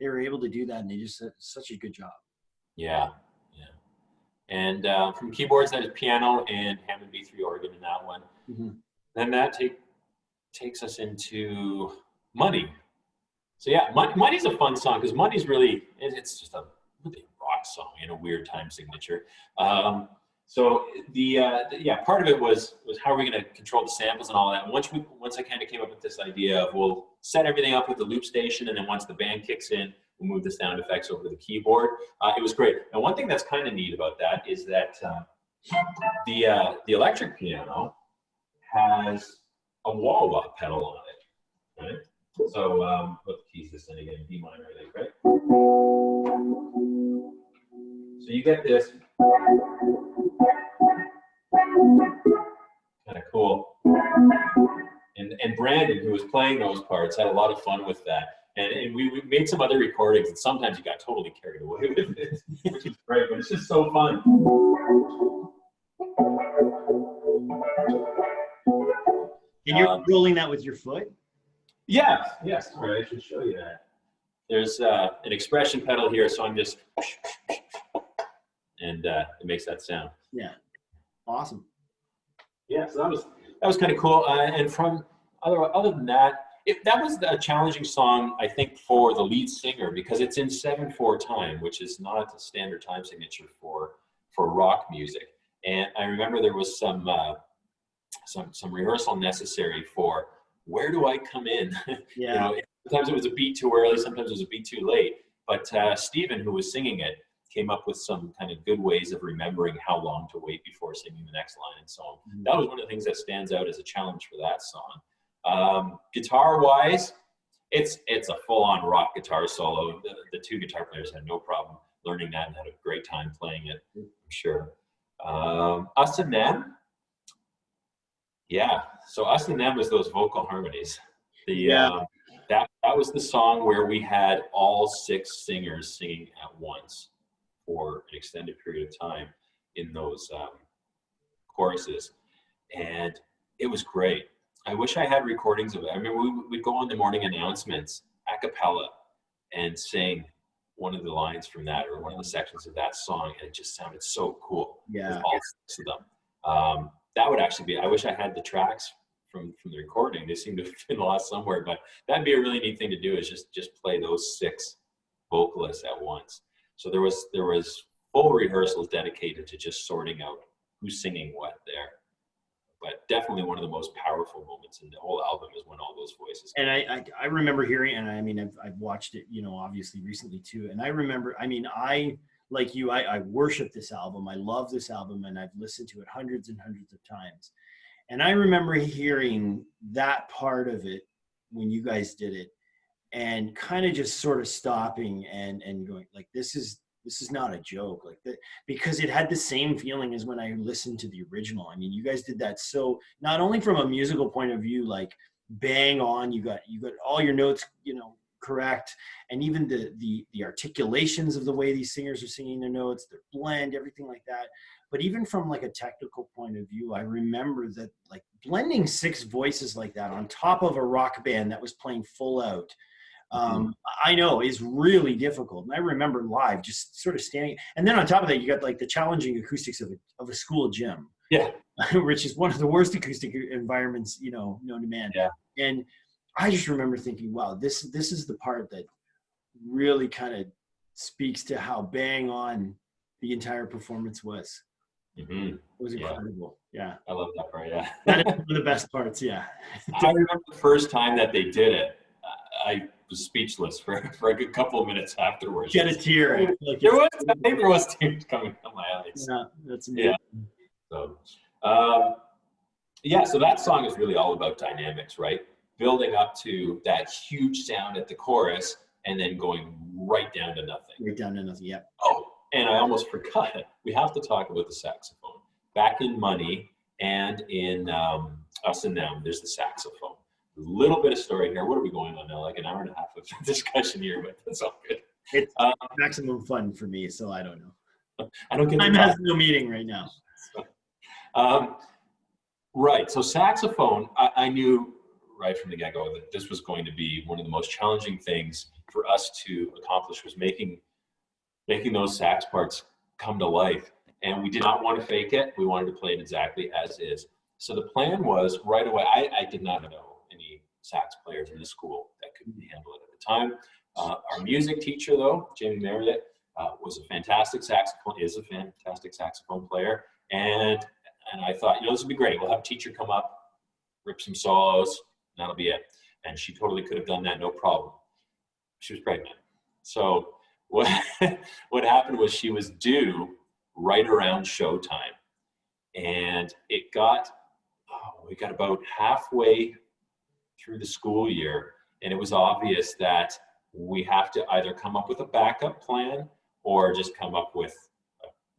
were able to do that, and they just did such a good job. And from keyboards, that is piano and Hammond B3 organ in that one. Mm-hmm. Then that takes us into Money. So yeah, Money's a fun song because Money's really, it's just a really rock song in a weird time signature. So part of it was how are we going to control the samples and all that. And once I kind of came up with this idea of we'll set everything up with the loop station, and then once the band kicks in, we'll move the sound effects over to the keyboard. It was great. Now, one thing that's kind of neat about that is that The electric piano has a wah-wah pedal on it, right? So what key is this in again? D minor, I think, right? So you get this kind of cool. And Brandon, who was playing those parts, had a lot of fun with that. And we made some other recordings, and sometimes you got totally carried away with it, which is great, but it's just so fun. And you're rolling that with your foot? Yes. Right, I should show you that. There's an expression pedal here, so I'm just, and it makes that sound. Yeah, awesome. Yeah, so that was kind of cool. And from other than that, that was a challenging song, I think, for the lead singer, because it's in 7/4 time, which is not a standard time signature for rock music. And I remember there was some rehearsal necessary for where do I come in. Yeah. You know, sometimes it was a beat too early, sometimes it was a beat too late. But Stephen, who was singing it, came up with some kind of good ways of remembering how long to wait before singing the next line and so on. Mm-hmm. That was one of the things that stands out as a challenge for that song. Guitar-wise, it's a full-on rock guitar solo. The two guitar players had no problem learning that and had a great time playing it, I'm sure. Us and Them. Yeah, so Us and Them was those vocal harmonies. That was the song where we had all 6 singers singing at once for an extended period of time in those choruses, and it was great. I wish I had recordings of it. I remember we'd go on the morning announcements a cappella and sing one of the lines from that or one of the sections of that song, and it just sounded so cool. Yeah, with all 6 of them. That would actually be, I wish I had the tracks from the recording. They seem to have been lost somewhere, but that'd be a really neat thing to do, is just play those 6 vocalists at once. So there was full rehearsals dedicated to just sorting out who's singing what there. But definitely one of the most powerful moments in the whole album is when all those voices come. And I remember hearing, and I mean, I've watched it, you know, obviously recently too. And I remember, I mean, like you, I worship this album. I love this album, and I've listened to it hundreds and hundreds of times. And I remember hearing that part of it when you guys did it, and kind of just sort of stopping and going like, this is not a joke, like that, because it had the same feeling as when I listened to the original. I mean, you guys did that so not only from a musical point of view, like bang on, you got all your notes, you know, correct, and even the articulations of the way these singers are singing their notes, their blend, everything like that. But even from like a technical point of view, I remember that like blending 6 voices like that on top of a rock band that was playing full out, I know is really difficult. And I remember live just sort of standing, and then on top of that, you got like the challenging acoustics of a school gym, yeah, which is one of the worst acoustic environments, you know, known to man. Yeah. And I just remember thinking, wow, this is the part that really kind of speaks to how bang on the entire performance was. Mm-hmm. It was incredible. Yeah. I love that part. Yeah. That is one of the best parts. Yeah. I remember the first time that they did it, I was speechless for a good couple of minutes afterwards. Get a tear. I think there was tears coming down my eyes. Yeah, that's amazing. Yeah. So that song is really all about dynamics, right? Building up to that huge sound at the chorus and then going right down to nothing. Right down to nothing, yeah. Oh, and I almost forgot it. We have to talk about the saxophone. Back in Money and in Us and Them, there's the saxophone. A little bit of story here. What are we going on now? Like an hour and a half of discussion here, but that's all good. It's maximum fun for me, so I don't know. I don't get I'm having no meeting right now. Right. So saxophone, I knew right from the get-go that this was going to be one of the most challenging things for us to accomplish, was making those sax parts come to life. And we did not want to fake it. We wanted to play it exactly as is. So the plan was right away, I did not know any sax players in the school that could handle it at the time. Our music teacher, though, Jamie Marriott, is a fantastic saxophone player. And I thought, you know, this would be great. We'll have a teacher come up, rip some solos, and that'll be it. And she totally could have done that, no problem. She was pregnant. So what happened was she was due right around showtime. And we got about halfway through the school year, and it was obvious that we have to either come up with a backup plan or just come up with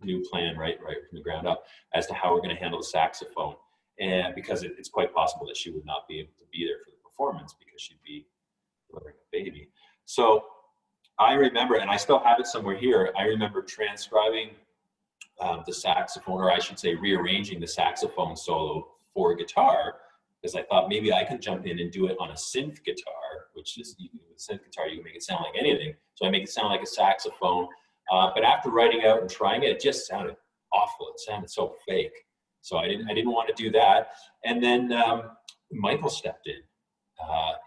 a new plan right from the ground up as to how we're going to handle the saxophone. And because it's quite possible that she would not be able to be there for the performance because she'd be delivering a baby. So I remember, and I still have it somewhere here, I remember transcribing the saxophone, or I should say rearranging the saxophone solo for guitar, because I thought maybe I could jump in and do it on a synth guitar, which is, with a synth guitar, you can make it sound like anything. So I make it sound like a saxophone. But after writing out and trying it, it just sounded awful. It sounded so fake. So I didn't want to do that. And then Michael stepped in.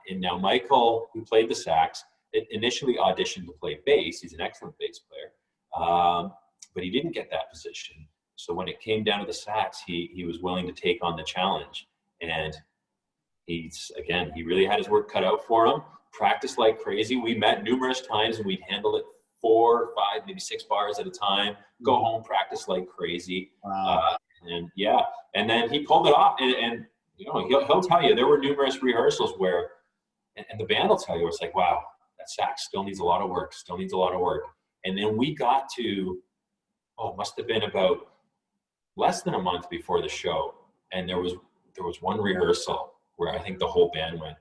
And now Michael, who played the sax, initially auditioned to play bass. He's an excellent bass player. But he didn't get that position. So when it came down to the sax, he was willing to take on the challenge. And he really had his work cut out for him. Practiced like crazy. We met numerous times and we'd handle it 4, 5, maybe 6 bars at a time. Go home, practice like crazy. Wow. And then he pulled it off. And you know, he'll tell you there were numerous rehearsals where, and the band will tell you, it's like, wow, that sax still needs a lot of work. And then we got to, it must have been about less than a month before the show, and there was one rehearsal where I think the whole band went,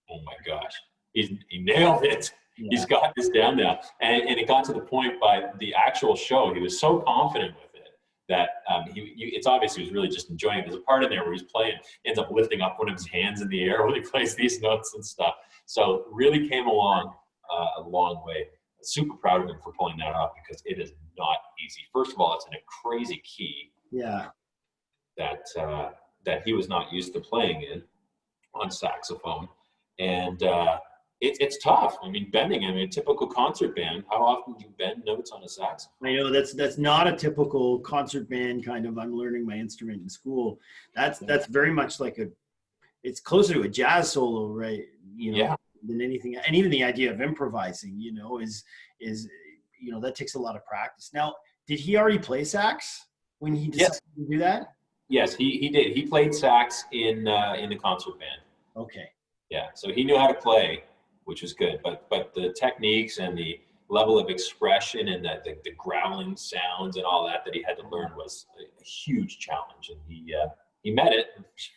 oh my gosh, he nailed it. Yeah. He's got this down now. And it got to the point by the actual show, he was so confident with it that it's obvious he was really just enjoying it. There's a part in there where he's playing, ends up lifting up one of his hands in the air when he plays these notes and stuff. So really came along a long way. Super proud of him for pulling that off, because it is not easy. First of all, it's in a crazy key. Yeah. That he was not used to playing in on saxophone. And it's tough. I mean, bending, a typical concert band, how often do you bend notes on a saxophone? I know that's not a typical concert band kind of, I'm learning my instrument in school. That's very much like it's closer to a jazz solo, right? You know, yeah. Than anything. And even the idea of improvising, you know, is that takes a lot of practice. Now, did he already play sax when he decided to do that? Yes, he did. He played sax in the concert band. Okay. Yeah, so he knew how to play, which was good. But the techniques and the level of expression and the growling sounds and all that he had to learn was a huge challenge, and he met it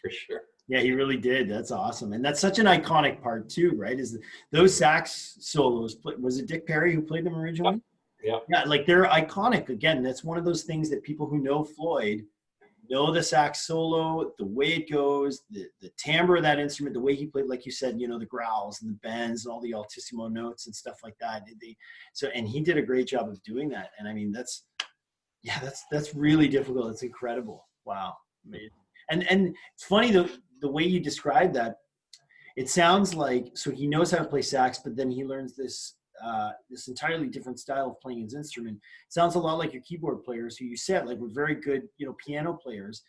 for sure. Yeah, he really did. That's awesome. And that's such an iconic part too, right? Is those sax solos, was it Dick Perry who played them originally? Yeah. Yeah, like they're iconic. Again, that's one of those things that people who know Floyd know the sax solo, the way it goes, the timbre of that instrument, the way he played, like you said, you know, the growls and the bends and all the altissimo notes and stuff like that. And he did a great job of doing that. And I mean, that's really difficult. It's incredible. Wow. Amazing. And it's funny the way you describe that, it sounds like, so he knows how to play sax, but then he learns this entirely different style of playing his instrument. It sounds a lot like your keyboard players, who you said, like, were very good, you know, piano players.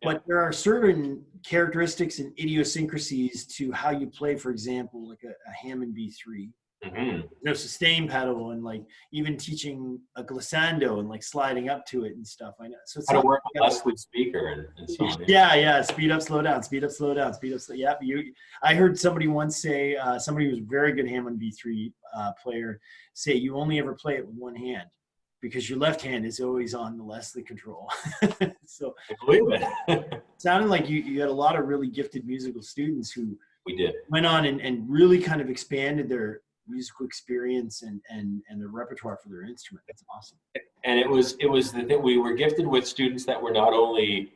But there are certain characteristics and idiosyncrasies to how you play, for example, like a Hammond B3. Mm-hmm. No sustain pedal, and like even teaching a glissando and like sliding up to it and stuff. I know. So it's how to work on Leslie speaker and so on. Yeah. Speed up, slow down. Speed up, slow down. Speed up, slow. Yeah. I heard somebody once say, somebody who was a very good Hammond B3 player say, you only ever play it with one hand because your left hand is always on the Leslie control. So I believe it. Sounded like you had a lot of really gifted musical students who went on and really kind of expanded their musical experience and their repertoire for their instrument. That's awesome. And it was the thing, we were gifted with students that were not only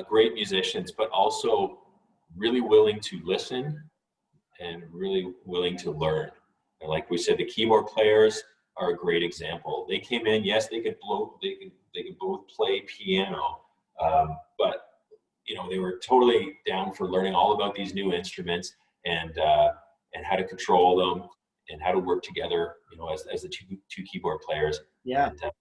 great musicians, but also really willing to listen and really willing to learn. And like we said, the keyboard players are a great example. They came in, yes, they could both play piano, but you know, they were totally down for learning all about these new instruments and how to control them and how to work together, you know, as the two keyboard players. Yeah. And,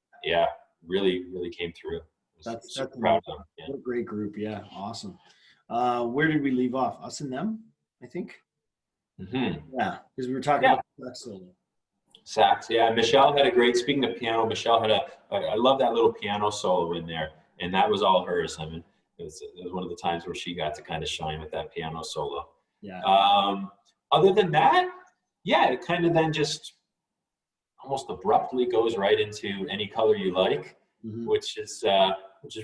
really came through. That's proud of them. Yeah. What a great group. Yeah. Awesome. Where did we leave off? Us and them, I think. Mm-hmm. Yeah. Because we were talking about sax solo. Sax. Yeah. Michelle had a great, speaking of piano, Michelle had I love that little piano solo in there. and that was all hers. I mean, it was one of the times where she got to kind of shine with that piano solo. Yeah. Other than that, yeah, it kind of then just almost abruptly goes right into Any Color You Like, Mhm. which is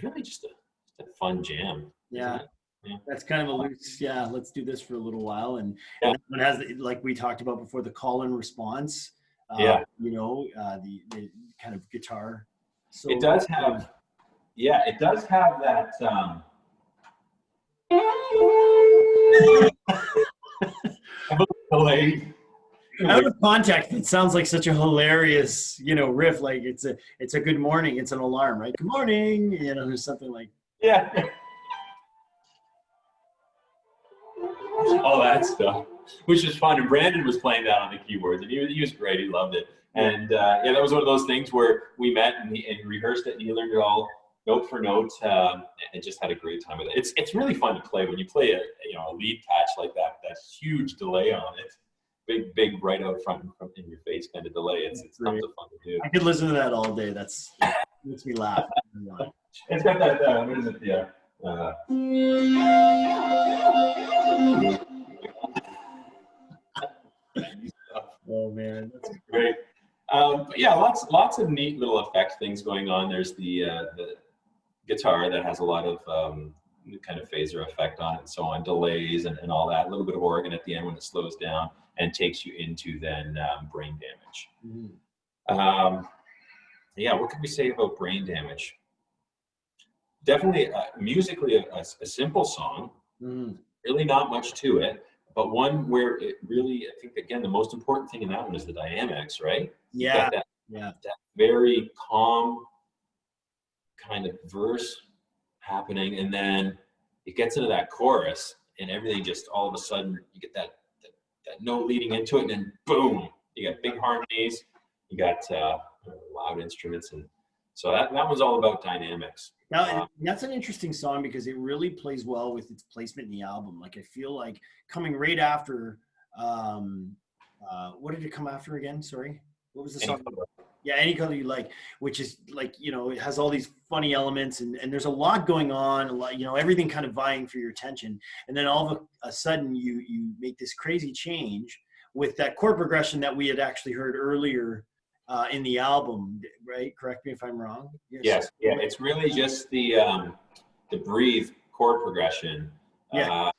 really just a fun jam. Yeah. Isn't it? Yeah. That's kind of a loose, yeah, let's do this for a little while. And Yeah. that one has, like we talked about before, the call and response, Yeah. the kind of guitar. So It does have, yeah, it does have that. Delayed. out of context, it sounds like such a hilarious, riff. Like it's a good morning. It's an alarm, right? Good morning. There's something like, Yeah. All that stuff, which is fun. And Brandon was playing that on the keyboards, and he was great. He loved it. And yeah, that was one of those things where we met and rehearsed it, and he learned it all note for note, and just had a great time with it. It's really fun to play when you play a lead patch like that. That huge delay on it, big right out front in your face kind of delay. It's tons of fun to do. I could listen to that all day. That's makes me laugh. It's got that. What is it? Yeah. Oh man, that's Great. But yeah, lots of neat little effect things going on. There's the guitar that has a lot of kind of phaser effect on it and so on, delays and all that. A little bit of organ at the end when it slows down and takes you into then Brain Damage. Mhm. Yeah, what can we say about Brain Damage? Definitely musically a simple song, Mhm. really not much to it, but one where it really, I think, again, the most important thing in that one is the dynamics, right? You Yeah, got yeah, that very calm kind of verse happening, and then it gets into that chorus, and everything just all of a sudden you get that note leading into it, and then boom, you got big harmonies, you got loud instruments, and so that was all about dynamics. Now, that's an interesting song because it really plays well with its placement in the album. Like I feel like coming right after, what did it come after again? Sorry, what was the song? Yeah, Any Color You Like, which is like, it has all these funny elements and there's a lot going on, a lot, everything kind of vying for your attention. And then all of a sudden you make this crazy change with that chord progression that we had actually heard earlier in the album, right? Correct me if I'm wrong. Yes, yeah, it's really just the breathe chord progression, down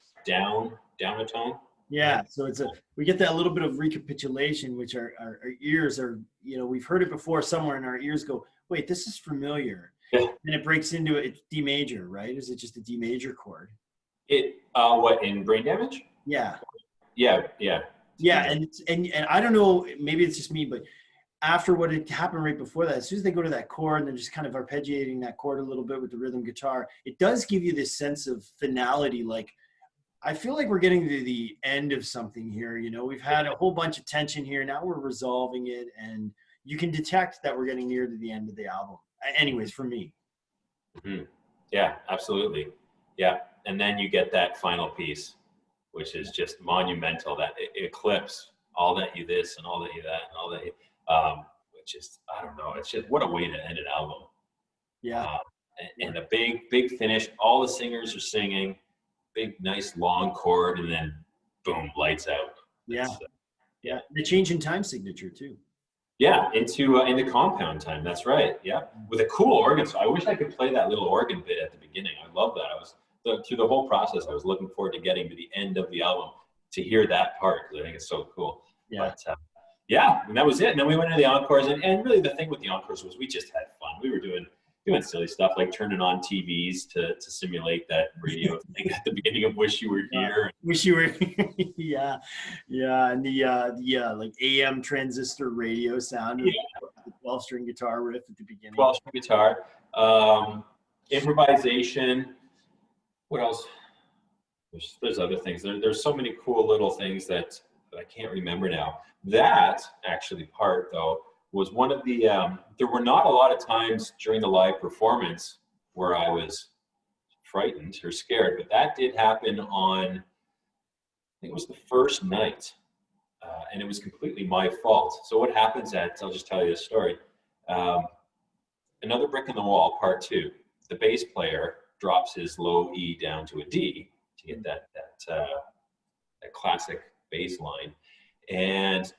a tone. Yeah, so we get that little bit of recapitulation, which our ears are, we've heard it before somewhere, and our ears go, wait, this is familiar. Yeah. And it breaks into it's D major, right? Is it just a D major chord? It what, in Brain Damage? Yeah, Yeah. and I don't know, maybe it's just me, but after what had happened right before that, as soon as they go to that chord and they're just kind of arpeggiating that chord a little bit with the rhythm guitar, it does give you this sense of finality, like. I feel like we're getting to the end of something here. We've had a whole bunch of tension here. Now we're resolving it, and you can detect that we're getting near to the end of the album. Anyways, for me. Mm-hmm. Yeah, absolutely. Yeah, and then you get that final piece, which is just monumental. That it eclipses all that you this and all that you that and all that you, which is, I don't know. It's just what a way to end an album. Yeah. And a big finish. All the singers are singing. Big, nice, long chord, and then boom, lights out. Yeah. Yeah. The change in time signature too. Yeah, into compound time. That's right. Yeah, with a cool organ. So I wish I could play that little organ bit at the beginning. I love that. I was through the whole process. I was looking forward to getting to the end of the album to hear that part because I think it's so cool. Yeah. But yeah, and that was it. And then we went into the encores, and really the thing with the encores was we just had fun. We were doing silly stuff like turning on TVs to simulate that radio thing at the beginning of Wish You Were Here. Wish You Were Here. Yeah. And the like AM transistor radio sound of the 12-string guitar riff at the beginning. 12-string guitar. Improvisation. What else? There's other things. There's so many cool little things that I can't remember now. That actually part, though, was one of the, there were not a lot of times during the live performance where I was frightened or scared, but that did happen on, I think it was the first night, and it was completely my fault. So what happens I'll just tell you this story. Another Brick in the Wall, part 2. the bass player drops his low E down to a D to get that classic bass line. And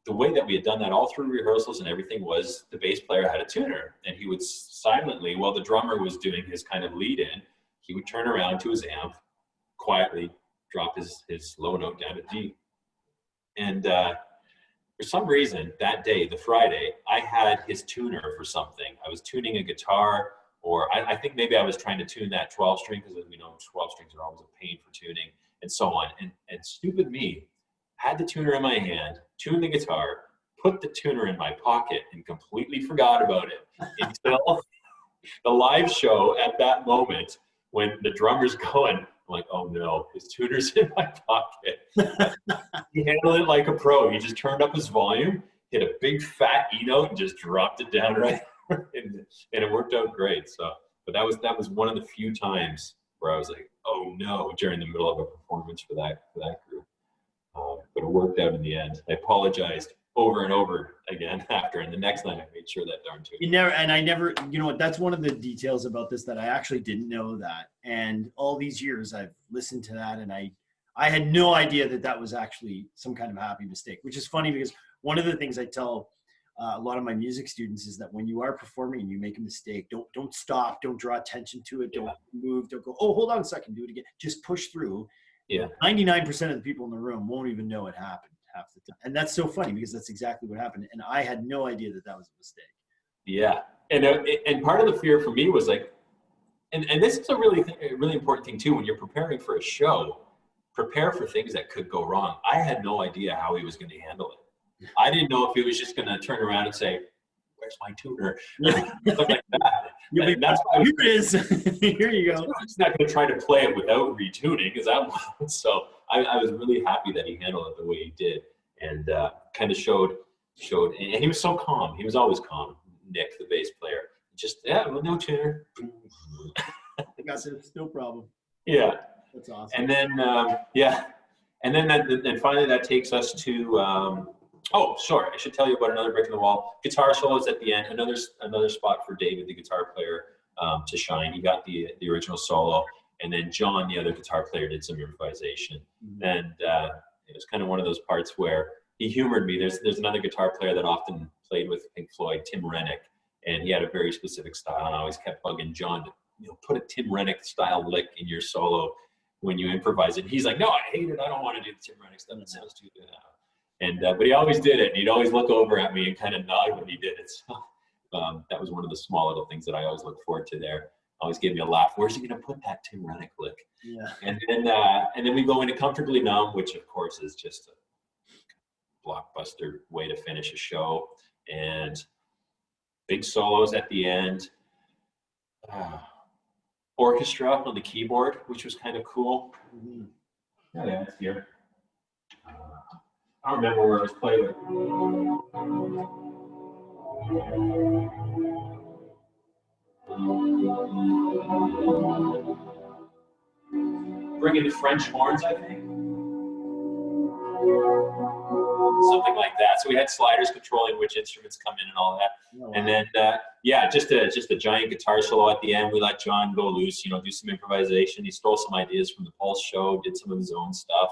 the way that we had done that all through rehearsals and everything was the bass player had a tuner, and he would silently, while the drummer was doing his kind of lead in, he would turn around to his amp, quietly drop his low note down to D. And for some reason that day, the Friday, I had his tuner for something. I was tuning a guitar, or I think maybe I was trying to tune that 12 string, because we know 12 strings are always a pain for tuning, and so on. And stupid me had the tuner in my hand, tuned the guitar, put the tuner in my pocket, and completely forgot about it until the live show at that moment when the drummer's going. I'm like, oh no, his tuner's in my pocket. He handled it like a pro. He just turned up his volume, hit a big fat E note, and just dropped it down right, and it worked out great. So, but that was one of the few times where I was like, oh no, during the middle of a performance for that group. But it worked out in the end. I apologized over and over again after, and the next night I made sure that darn tuner. I never, you know what, that's one of the details about this that I actually didn't know that. And all these years I've listened to that, and I had no idea that was actually some kind of happy mistake, which is funny because one of the things I tell a lot of my music students is that when you are performing and you make a mistake, don't stop, don't draw attention to it, don't move, don't go, oh, hold on a second, do it again. Just push through. Yeah. 99% of the people in the room won't even know it happened half the time. And that's so funny because that's exactly what happened. And I had no idea that was a mistake. Yeah. And part of the fear for me was like, and this is a really important thing too, when you're preparing for a show, prepare for things that could go wrong. I had no idea how he was going to handle it. I didn't know if he was just going to turn around and say, where's my tuner? Stuff like that. And that's why here it is. Here you go. I'm just not going to try to play it without retuning, because so I was really happy that he handled it the way he did, and kind of showed, and he was so calm. He was always calm. Nick, the bass player, just well, no tuner. I got this, no problem. Yeah, that's awesome. And then and finally that takes us to. Oh, sorry, I should tell you about another brick in the wall. Guitar solos at the end. Another spot for David, the guitar player, to shine. He got the original solo, and then John, the other guitar player, did some improvisation. Mm-hmm. And it was kind of one of those parts where he humored me. There's another guitar player that often played with Pink Floyd, Tim Rennick, and he had a very specific style. And I always kept bugging John to put a Tim Rennick style lick in your solo when you improvise it. And he's like, no, I hate it. I don't want to do the Tim Rennick stuff. It sounds too good. And but he always did it, and he'd always look over at me and kind of nod when he did it. So that was one of the small little things that I always look forward to there. Always gave me a laugh. Where's he going to put that Tim Rennick lick? Yeah. And then we go into Comfortably Numb, which of course is just a blockbuster way to finish a show, and big solos at the end. Orchestra on the keyboard, which was kind of cool. Mm-hmm. Yeah, it's here. I don't remember where it was played with. Bringing the French horns, I think. Something like that. So we had sliders controlling which instruments come in and all that. Oh, wow. And then, just a giant guitar solo at the end. We let John go loose, do some improvisation. He stole some ideas from the Pulse show, did some of his own stuff.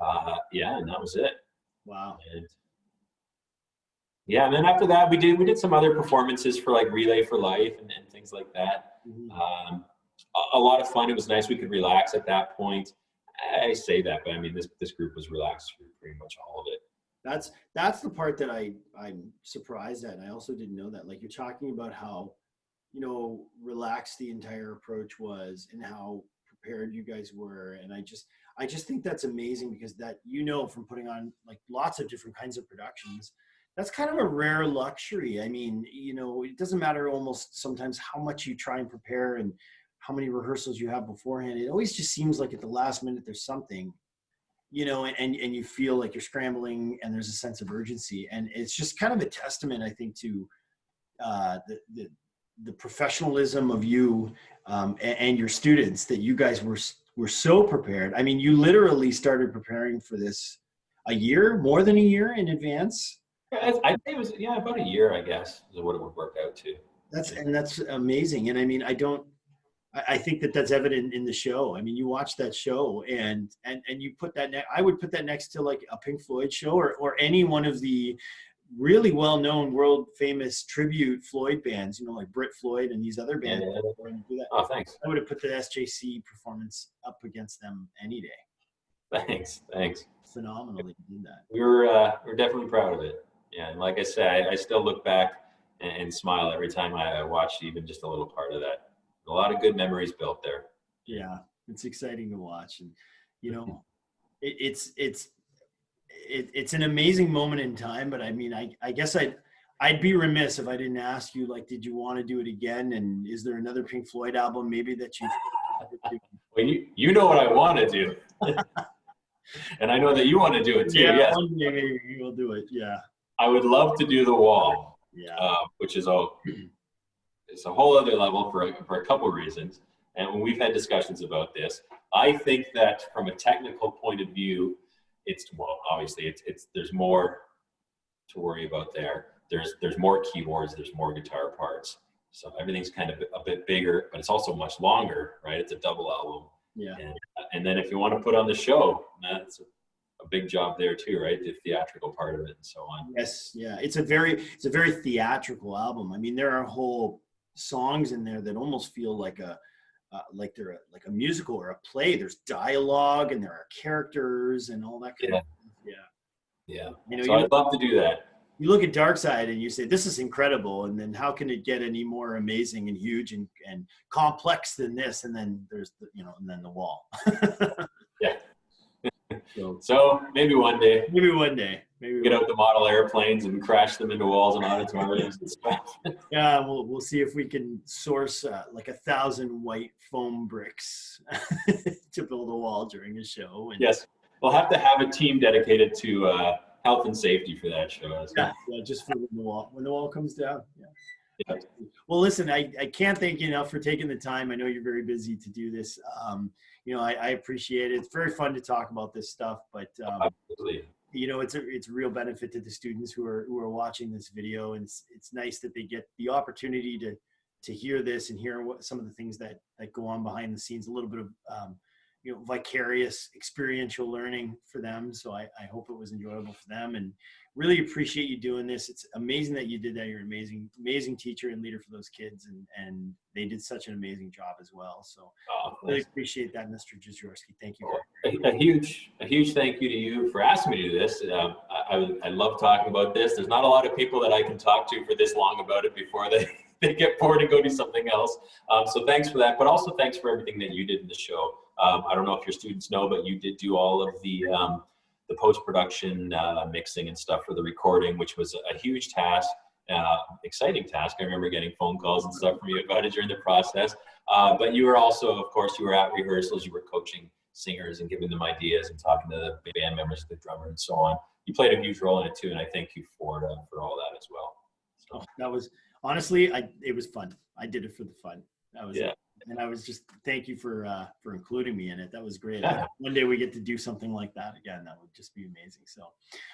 And that was it. Wow. And then after that, we did some other performances for like Relay for Life and things like that. Mm-hmm. A lot of fun. It was nice. We could relax at that point. I say that, but I mean, this group was relaxed for pretty much all of it. That's the part that I'm surprised at. And I also didn't know that. Like, you're talking about how, relaxed the entire approach was and how prepared you guys were. And I just think that's amazing, because that, from putting on like lots of different kinds of productions, that's kind of a rare luxury. I mean, it doesn't matter almost sometimes how much you try and prepare and how many rehearsals you have beforehand. It always just seems like at the last minute there's something, and you feel like you're scrambling and there's a sense of urgency. And it's just kind of a testament, I think, to the professionalism of you and your students, that you guys were so prepared. I mean, you literally started preparing for this more than a year in advance. Yeah, I'd say it was about a year, I guess, is what it would work out to. That's amazing. And I mean, I think that that's evident in the show. I mean, you watch that show and you put that, I would put that next to like a Pink Floyd show or any one of the really well-known world famous tribute Floyd bands, you know, like Brit Floyd and these other bands. Yeah. Oh, thanks. I would have put the SJC performance up against them any day. Thanks. Phenomenal that you did that. We're definitely proud of it. Yeah, and like I said, I still look back and smile every time I watch even just a little part of that. A lot of good memories built there. Yeah, it's exciting to watch, and you know, it's an amazing moment in time. But I mean, I guess I'd be remiss if I didn't ask you, like, did you want to do it again? And is there another Pink Floyd album maybe that you? Well, you know what I want to do, and I know that you want to do it too. Yeah, yes. one day maybe we'll do it. Yeah. I would love to do The Wall. Yeah. Which is it's a whole other level for a couple of reasons. And when we've had discussions about this, I think that from a technical point of view, obviously it's there's more to worry about there. There's more keyboards, there's more guitar parts. So everything's kind of a bit bigger, but it's also much longer, right? It's a double album. Yeah. And then if you want to put on the show, that's a big job there too, right? The theatrical part of it and so on. Yes. Yeah. It's a very theatrical album. I mean, there are whole songs in there that almost feel like like they're like a musical or a play. There's dialogue and there are characters and all that kind of stuff. Yeah. You know, so I'd love to do that. You look at Dark Side and you say, this is incredible. And then how can it get any more amazing and huge and complex than this? And then there's and then The Wall. Yeah. So maybe one day. Maybe get out the model airplanes and crash them into walls and auditoriums and stuff. Yeah, we'll see if we can source like 1,000 white foam bricks to build a wall during a show. And yes, we'll have to have a team dedicated to health and safety for that show. Yeah, just for when the wall comes down. Yeah. Well, listen, I can't thank you enough for taking the time. I know you're very busy to do this. I appreciate it. It's very fun to talk about this stuff, but absolutely. It's a real benefit to the students who are watching this video, and it's nice that they get the opportunity to hear this and hear what some of the things that go on behind the scenes, a little bit of vicarious experiential learning for them. So I hope it was enjoyable for them, and really appreciate you doing this. It's amazing that you did that. You're an amazing teacher and leader for those kids, and they did such an amazing job as well. So really appreciate that, Mr. Jezorski. Thank you. A huge thank you to you for asking me to do this. I love talking about this. There's not a lot of people that I can talk to for this long about it before they get bored and go do something else. So thanks for that, but also thanks for everything that you did in the show. I don't know if your students know, but you did do all of the post-production mixing and stuff for the recording, which was a huge task, exciting task. I remember getting phone calls and stuff from you about it during the process. But you were also, of course, you were at rehearsals, you were coaching singers and giving them ideas and talking to the band members, the drummer and so on. You played a huge role in it too, and I thank you for all that as well. So. That was, honestly, it was fun. I did it for the fun. That was it. And I was just, thank you for including me in it. That was great. Yeah. One day we get to do something like that again. That would just be amazing. So,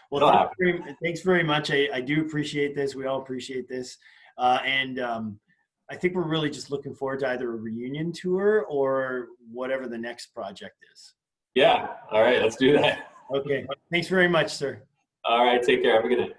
well, thanks very much. I do appreciate this. We all appreciate this. And I think we're really just looking forward to either a reunion tour or whatever the next project is. Yeah. All right. Let's do that. Okay. Thanks very much, sir. All right. Take care. Have a good night.